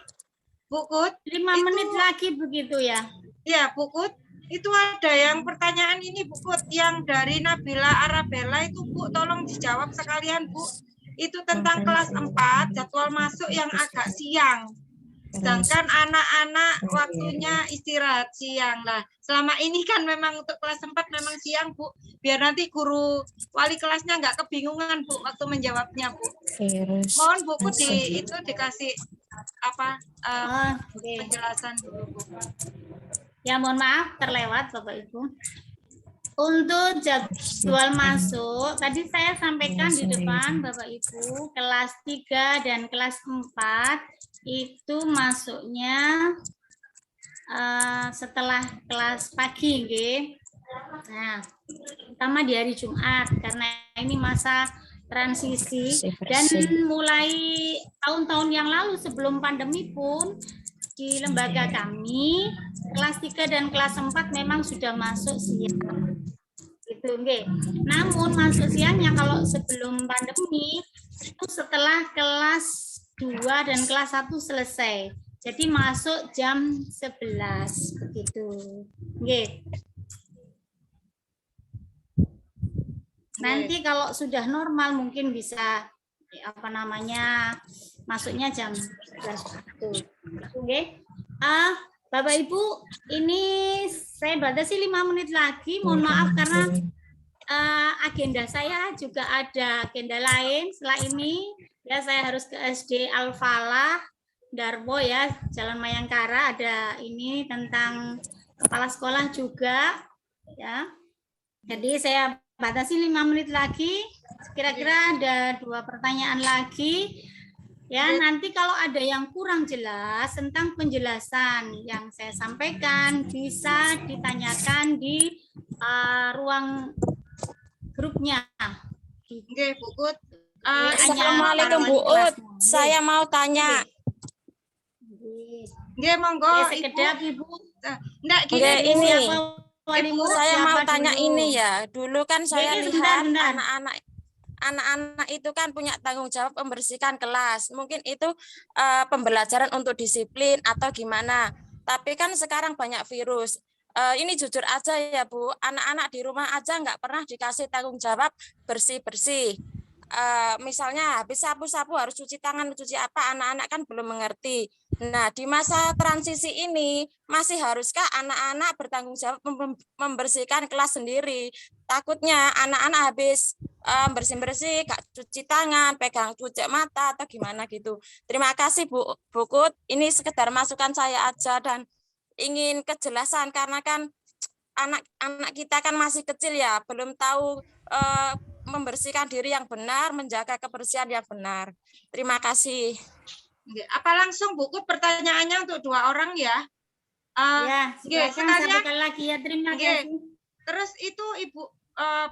Bukut 5 menit lagi begitu ya. Ya, Bukut. Itu ada yang pertanyaan ini, Bukut, yang dari Nabila Arabella itu, Bu, tolong dijawab sekalian, Bu. Itu tentang kelas 4, jadwal masuk yang agak siang. Sedangkan anak-anak waktunya istirahat siang lah. Selama ini kan memang untuk kelas 4 memang siang, Bu. Biar nanti guru wali kelasnya nggak kebingungan, Bu, waktu menjawabnya, Bu. Mohon Buku itu dikasih apa penjelasan dulu, Bu. Ya, mohon maaf terlewat Bapak Ibu. Untuk jadwal masuk, tadi saya sampaikan di depan Bapak Ibu, kelas 3 dan kelas 4 itu masuknya setelah kelas pagi, Nah, pertama di hari Jumat karena ini masa transisi dan mulai tahun-tahun yang lalu sebelum pandemi pun di lembaga kami kelas 3 dan kelas 4 memang sudah masuk siang. Gitu, Namun masuk siangnya kalau sebelum pandemi itu setelah kelas 2 dan kelas 1 selesai. Jadi masuk jam 11 begitu. Nanti kalau sudah normal mungkin bisa masuknya jam 11. Bapak Ibu, ini saya batasi 5 menit lagi. Mohon maaf karena agenda saya juga ada agenda lain setelah ini. Ya, saya harus ke SD Al-Falah Darbo ya, Jalan Mayangkara, ada ini tentang kepala sekolah juga ya. Jadi saya batasi 5 menit lagi. Kira-kira ada 2 pertanyaan lagi. Ya, nanti kalau ada yang kurang jelas tentang penjelasan yang saya sampaikan bisa ditanyakan di ruang grupnya. Oke, Bu Ut. Assalamualaikum Bu Ut. Saya mau tanya. Monggo. Sekedap Ibu. Enggak gini ini. Ibu, saya mau tanya dulu. Ini ya. Dulu kan saya lihat bentar. anak-anak itu kan punya tanggung jawab membersihkan kelas. Mungkin itu pembelajaran untuk disiplin atau gimana. Tapi kan sekarang banyak virus. ini jujur aja ya Bu, anak-anak di rumah aja nggak pernah dikasih tanggung jawab bersih-bersih. Misalnya habis sapu-sapu harus cuci tangan, cuci apa, anak-anak kan belum mengerti. Nah, di masa transisi ini masih haruskah anak-anak bertanggung jawab membersihkan kelas sendiri? Takutnya anak-anak habis bersih-bersih, gak cuci tangan, pegang cuci mata atau gimana gitu. Terima kasih Bu Kut, ini sekedar masukan saya aja dan ingin kejelasan karena kan anak-anak kita kan masih kecil ya, belum tahu membersihkan diri yang benar, menjaga kebersihan yang benar. Terima kasih. Apa langsung Bu Kut pertanyaannya untuk 2 orang ya? Ya, silakan sekali lagi ya, terima kasih. Terus itu Ibu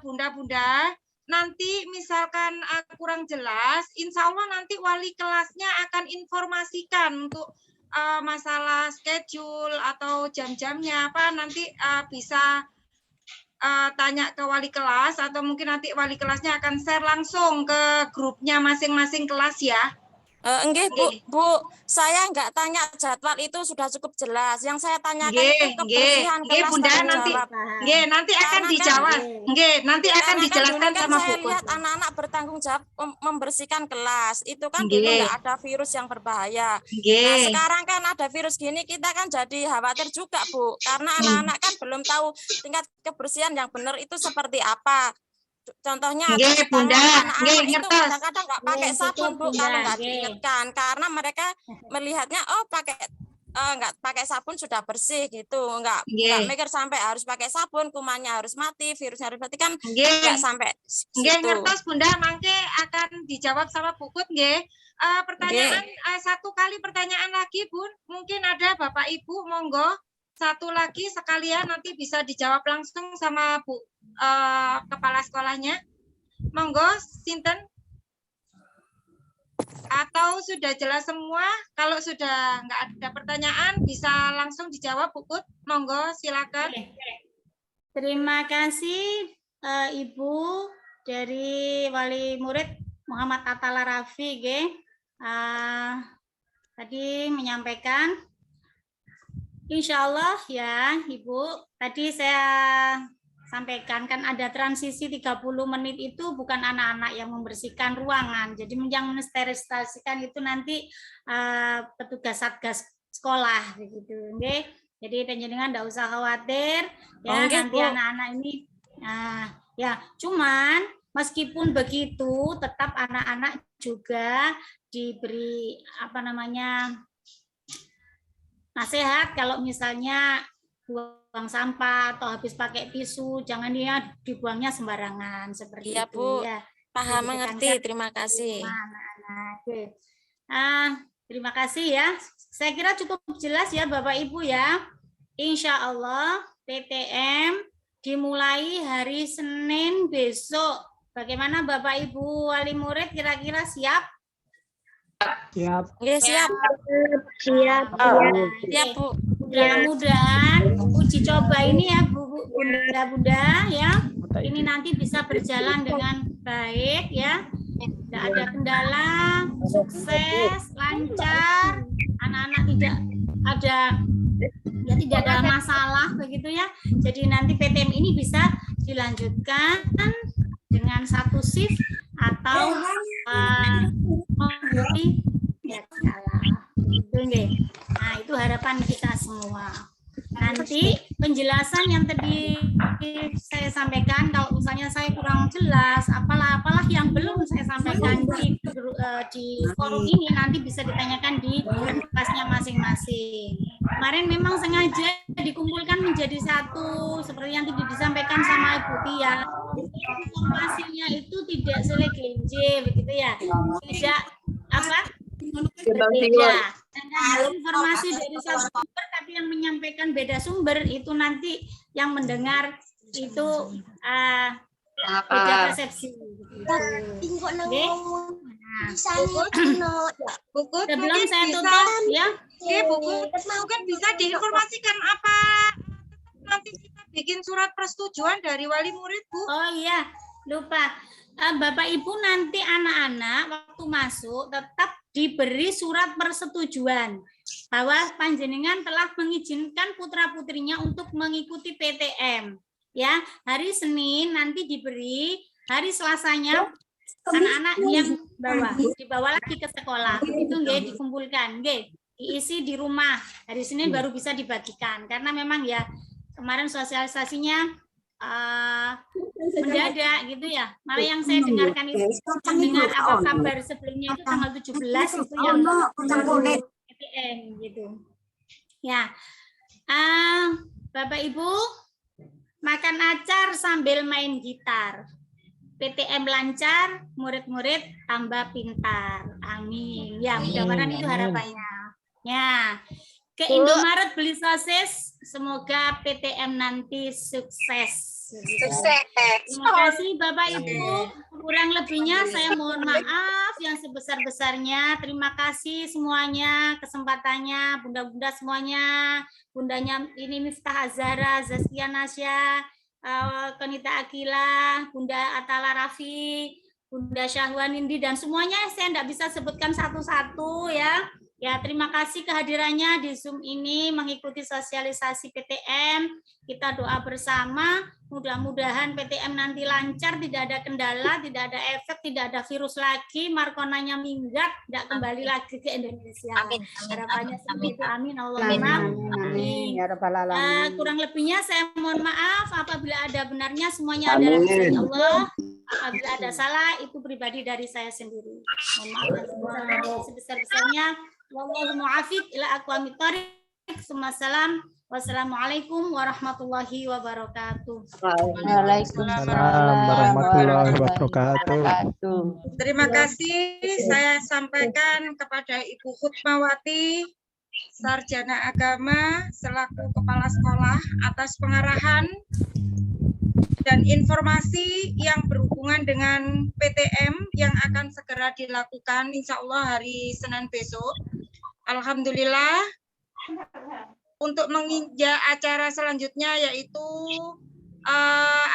Bunda-bunda, nanti misalkan kurang jelas, insya Allah nanti wali kelasnya akan informasikan untuk masalah schedule atau jam-jamnya apa, nanti bisa tanya ke wali kelas atau mungkin nanti wali kelasnya akan share langsung ke grupnya masing-masing kelas ya. Enggak Bu, saya enggak tanya jadwal itu sudah cukup jelas. Yang saya tanyakan itu kebersihan kelas Bunda, nanti akan dijawab. Nanti akan dijelaskan sama Bu. Saya lihat anak-anak bertanggung jawab membersihkan kelas. Itu kan dulu enggak ada virus yang berbahaya. Nah, sekarang kan ada virus gini, kita kan jadi khawatir juga Bu, karena anak-anak kan belum tahu tingkat kebersihan yang benar itu seperti apa. Contohnya Bunda, anak-anak itu kadang-kadang nggak pakai sabun Bu, kalau nggak diingatkan, karena mereka melihatnya nggak pakai sabun sudah bersih gitu, nggak mikir sampai harus pakai sabun, kumannya harus mati, virusnya harus mati, kan nggak sampai situ. Ngertos Bunda, mangke akan dijawab sama Bu Kut nggih. Pertanyaan 1 kali pertanyaan lagi Bun, mungkin ada Bapak Ibu, monggo 1 lagi sekalian nanti bisa dijawab langsung sama Bu kepala sekolahnya. Monggo, sinten? Atau sudah jelas semua? Kalau sudah nggak ada pertanyaan, bisa langsung dijawab Bu Kut. Monggo, silakan. Terima kasih Ibu dari Wali Murid Muhammad Atala Rafi, tadi menyampaikan. Insya Allah ya Ibu, tadi saya sampaikan kan ada transisi 30 menit itu bukan anak-anak yang membersihkan ruangan. Jadi yang mensterilisasikan itu nanti petugas satgas sekolah begitu. Okay? Jadi panjenengan enggak usah khawatir ya nanti anak-anak ini ya cuman meskipun begitu tetap anak-anak juga diberi nasihat kalau misalnya buang sampah atau habis pakai tisu jangan dia dibuangnya sembarangan seperti itu Bu. Ya. Paham, mengerti. Terima kasih. Terima kasih ya. Saya kira cukup jelas ya Bapak Ibu ya. Insya Allah PTM dimulai hari Senin besok. Bagaimana Bapak Ibu wali murid kira-kira siap? Siap. Siap. Siap. Siap Bu. Mudah-mudahan uji coba ini ya Bunda ya, ini nanti bisa berjalan dengan baik ya, tidak ada kendala, sukses, lancar, anak-anak tidak ada masalah begitu ya. Jadi nanti PTM ini bisa dilanjutkan dengan 1 shift atau memberi Nah, itu harapan kita semua. Nanti penjelasan yang tadi saya sampaikan, kalau misalnya saya kurang jelas, apalah yang belum saya sampaikan di forum ini, nanti bisa ditanyakan di kelasnya masing-masing. Kemarin memang sengaja dikumpulkan menjadi 1, seperti yang tadi disampaikan sama Ibu Tia. Informasinya itu tidak selegenje, begitu ya. Tidak berbeda. Informasi dari satu sumber tapi yang menyampaikan beda sumber itu nanti yang mendengar itu beda persepsi. Sebelum saya tutup ya. Mungkin bisa diinformasikan apa nanti kita bikin surat persetujuan dari wali murid Bu. Oh iya, lupa. Bapak Ibu nanti anak-anak waktu masuk tetap diberi surat persetujuan. bahwa panjenengan telah mengizinkan putra-putrinya untuk mengikuti PTM. Ya, hari Senin nanti diberi, hari Selasanya anak-anak yang dibawa lagi ke sekolah itu nggih dikumpulkan, nggih diisi di rumah. Hari Senin baru bisa dibagikan karena memang ya kemarin sosialisasinya mendadak gitu ya. Malah yang saya dengarkan itu mendengar apa kabar sebelumnya itu tanggal 17 itu yang PTM gitu. Ya, Bapak Ibu makan acar sambil main gitar. PTM lancar, murid-murid tambah pintar. Amin. Ya, mudah-mudahan itu harapannya. Ya, ke Indomaret beli sosis. Semoga PTM nanti sukses. Sukses. Terima kasih Bapak Ibu. Kurang lebihnya saya mohon maaf yang sebesar-besarnya. Terima kasih semuanya kesempatannya, bunda-bunda semuanya. Bundanya ini Miftah Azhara, Zaskia Nasya, Konita Akila, Bunda Atala Rafi, Bunda Syahwan Indi, dan semuanya saya tidak bisa sebutkan satu-satu ya. Ya, terima kasih kehadirannya di Zoom ini mengikuti sosialisasi PTM. Kita doa bersama, mudah-mudahan PTM nanti lancar, tidak ada kendala, tidak ada efek, tidak ada virus lagi, markonanya minggat, tidak kembali lagi ke Indonesia. Amin. Harapannya seperti itu. Amin. Allahumma amin. Ya Rabbal Alamin. Kurang lebihnya saya mohon maaf apabila ada benarnya, semuanya adalah dari Allah. Apabila ada salah itu pribadi dari saya sendiri. Mohon maaf sebesar-besarnya. Wallahu mu'afiq ila aqwamit thoriq. Salam. Wassalamualaikum warahmatullahi wabarakatuh. Waalaikumsalam warahmatullahi wabarakatuh. Terima kasih saya sampaikan kepada Ibu Hutmawati, Sarjana Agama selaku Kepala Sekolah atas pengarahan dan informasi yang berhubungan dengan PTM yang akan segera dilakukan insya Allah hari Senin besok. Alhamdulillah, untuk menginjak acara selanjutnya yaitu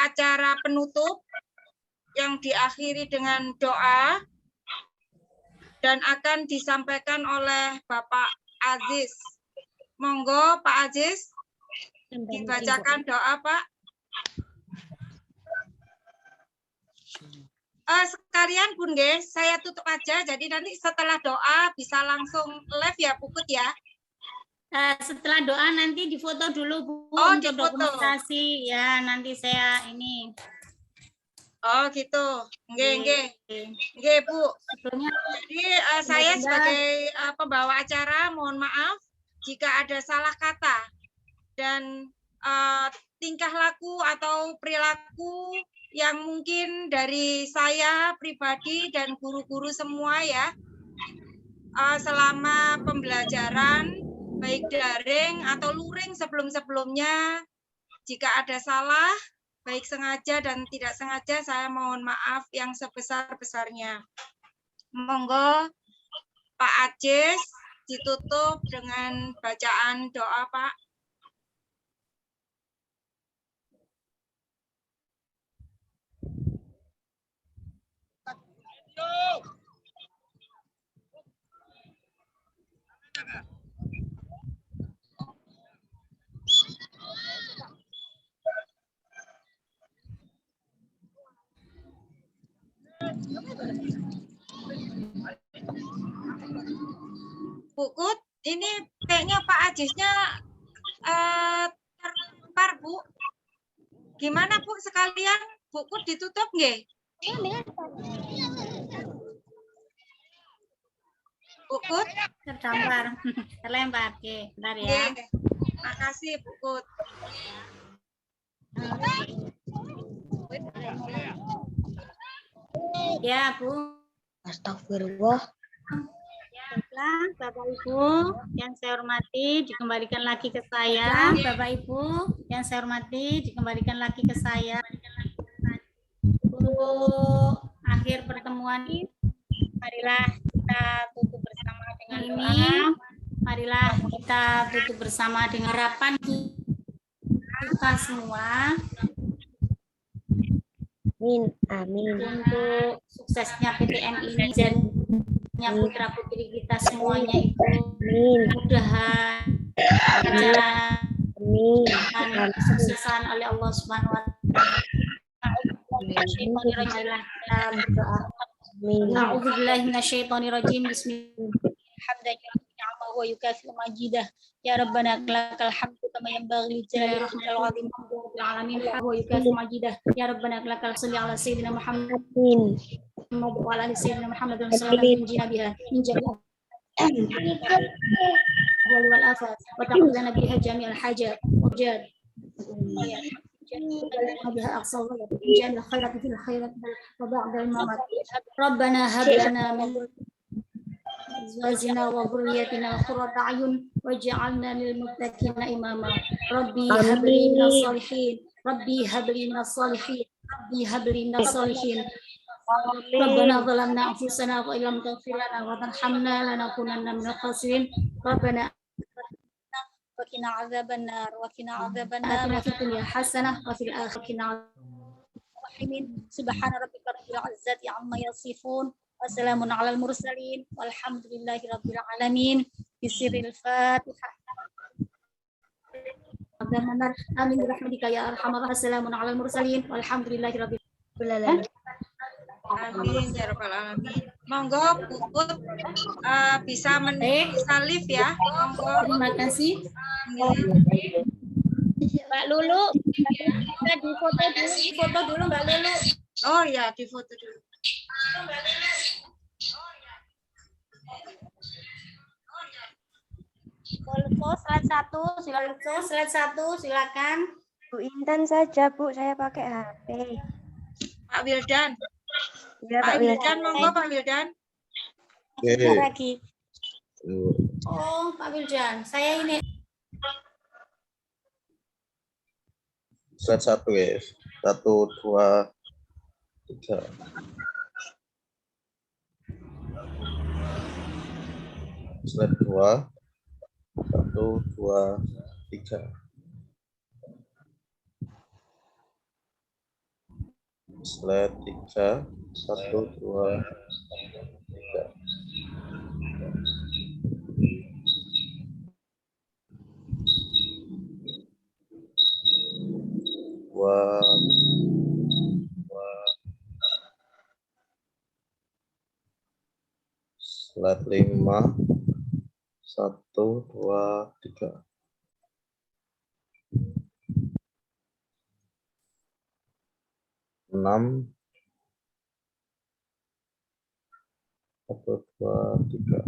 acara penutup yang diakhiri dengan doa dan akan disampaikan oleh Bapak Aziz. Monggo Pak Aziz, dibacakan doa Pak. Sekalian Bun guys, saya tutup aja. Jadi nanti setelah doa bisa langsung live ya Pukut ya. Setelah doa nanti difoto dulu Bu untuk difoto. dokumentasi ya. Nanti saya ini. Oh gitu. Nggih Bu. Sebelumnya Jadi saya sebagai pembawa acara mohon maaf jika ada salah kata dan tingkah laku atau perilaku yang mungkin dari saya pribadi dan guru-guru semua ya selama pembelajaran baik daring atau luring sebelum-sebelumnya, jika ada salah baik sengaja dan tidak sengaja saya mohon maaf yang sebesar-besarnya. Monggo Pak Aziz ditutup dengan bacaan doa Pak. Pukut, ini kayaknya Pak Ajisnya terlempar Bu. Gimana Bu sekalian? Pukut ditutup nggih? Pukut? terlempar. Oke, bentar ya. Makasih Pukut. Ya Bu. Astagfirullah. Baiklah, Bapak Ibu yang saya hormati, dikembalikan lagi ke saya. Bapak Ibu yang saya hormati, dikembalikan lagi ke saya. Untuk akhir pertemuan ini, marilah kita tutup bersama dengan ini. Marilah kita tutup bersama dengan harapan kita semua. Amin. Untuk suksesnya PTM ini dan putra-putri kita semuanya itu mudahan lancar dan kesuksesan oleh Allah Subhanahu wa taala. A'udzubillahi minasyaitonirrajim. Bismillahirrahmanirrahim. Wa yukafi'u majidah. Ya Rabbana lakal hamdu kama yanbaghi li jalali rahmatil azim rabbil alamin. Wa yukafi'u majidah. Ya Rabbana lakal salli ala sayyidina Muhammad wa ala ali sayyidina Muhammad sallallahu alaihi biha min jami'i wal afat wa taqabbal biha jami'al hajat wa jad. بها أقصى جعل الخيرات في الخيرات وبعد الممات ربنا هب لنا من أزواجنا وذرياتنا قرة أعين واجعلنا للمتقين إماما ربي هب لي من الصالحين ربي هب لي من الصالحين ربي هب لي من الصالحين ربنا ظلمنا أنفسنا وإن لم تغفر لنا وترحمنا لنكونن من الخاسرين ربنا وقنا عذاب النار وقنا عذاب النار في الدنيا حسنة وفي الآخرة وقنا عذاب الرحيم سبحان ربك رب العزة عما يصفون وسلام على المرسلين والحمد لله رب العالمين بسر الفاتحة آمين برحمتك يا أرحم الراحمين السلام على المرسلين والحمد لله رب العالمين. Amin ya rabbal alamin. Monggo Puput bisa live ya. Monggo. Terima kasih. Mbak Lulu, kita difoto dulu Mbak Lulu. Oh ya, difoto dulu. Slide 1 silakan. Bu Intan saja, Bu. Saya pakai HP. Pak Wildan. Ya, Pak Wildan, monggo Pak Wildan. Lagi. Oh, Pak Wildan, saya ini. Slide 1 guys. 1, 2, 3. Slide 2. 1, 2, 3. Slide 3. 1, 2, 3. Slide 5. 1, 2, 3. Enam. 1, 2, 3.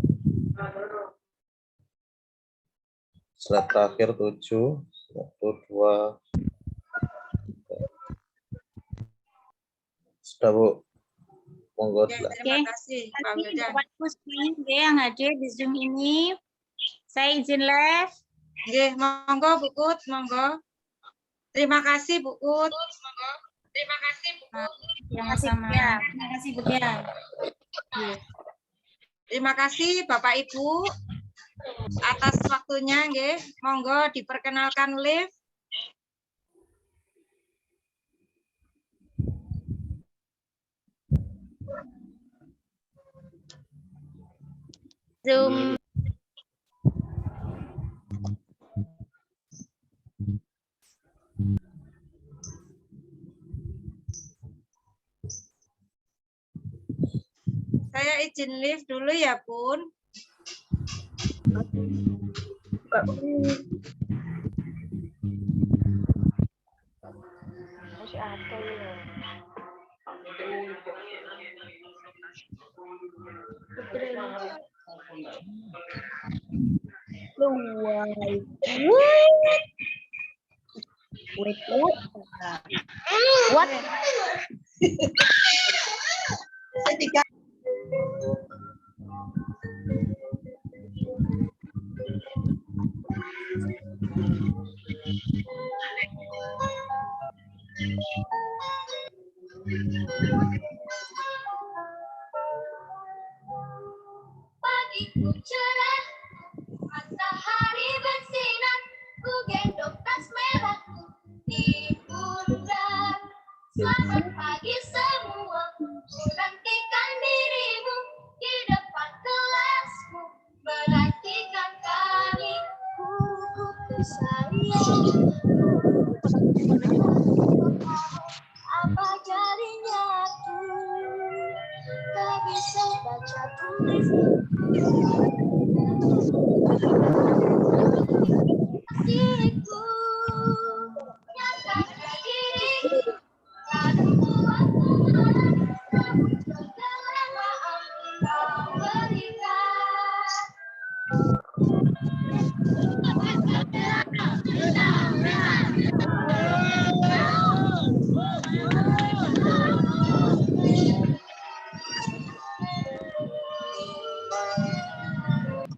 Slide terakhir 7. 1, 2, 3. Sudah Bu. Monggo. Terima kasih Pak Wildan. Yang hadir di Zoom ini, saya izin live. Nggih, monggo Bu Put, monggo. Terima kasih Bu Put. Terima kasih Bu Put. Terima kasih Bu Tia. Terima kasih Bapak Ibu atas waktunya nggih. Monggo diperkenalkan live. Zoom. Saya izin live dulu ya, Bun. Masih ada ya. What? Pagiku cerah, matahari bersinar, ku gendong tas merahku di pundak. Selamat pagi semua, ku nantikan dirimu di depan sayang, apa jadinya aku tak bisa baca tulis.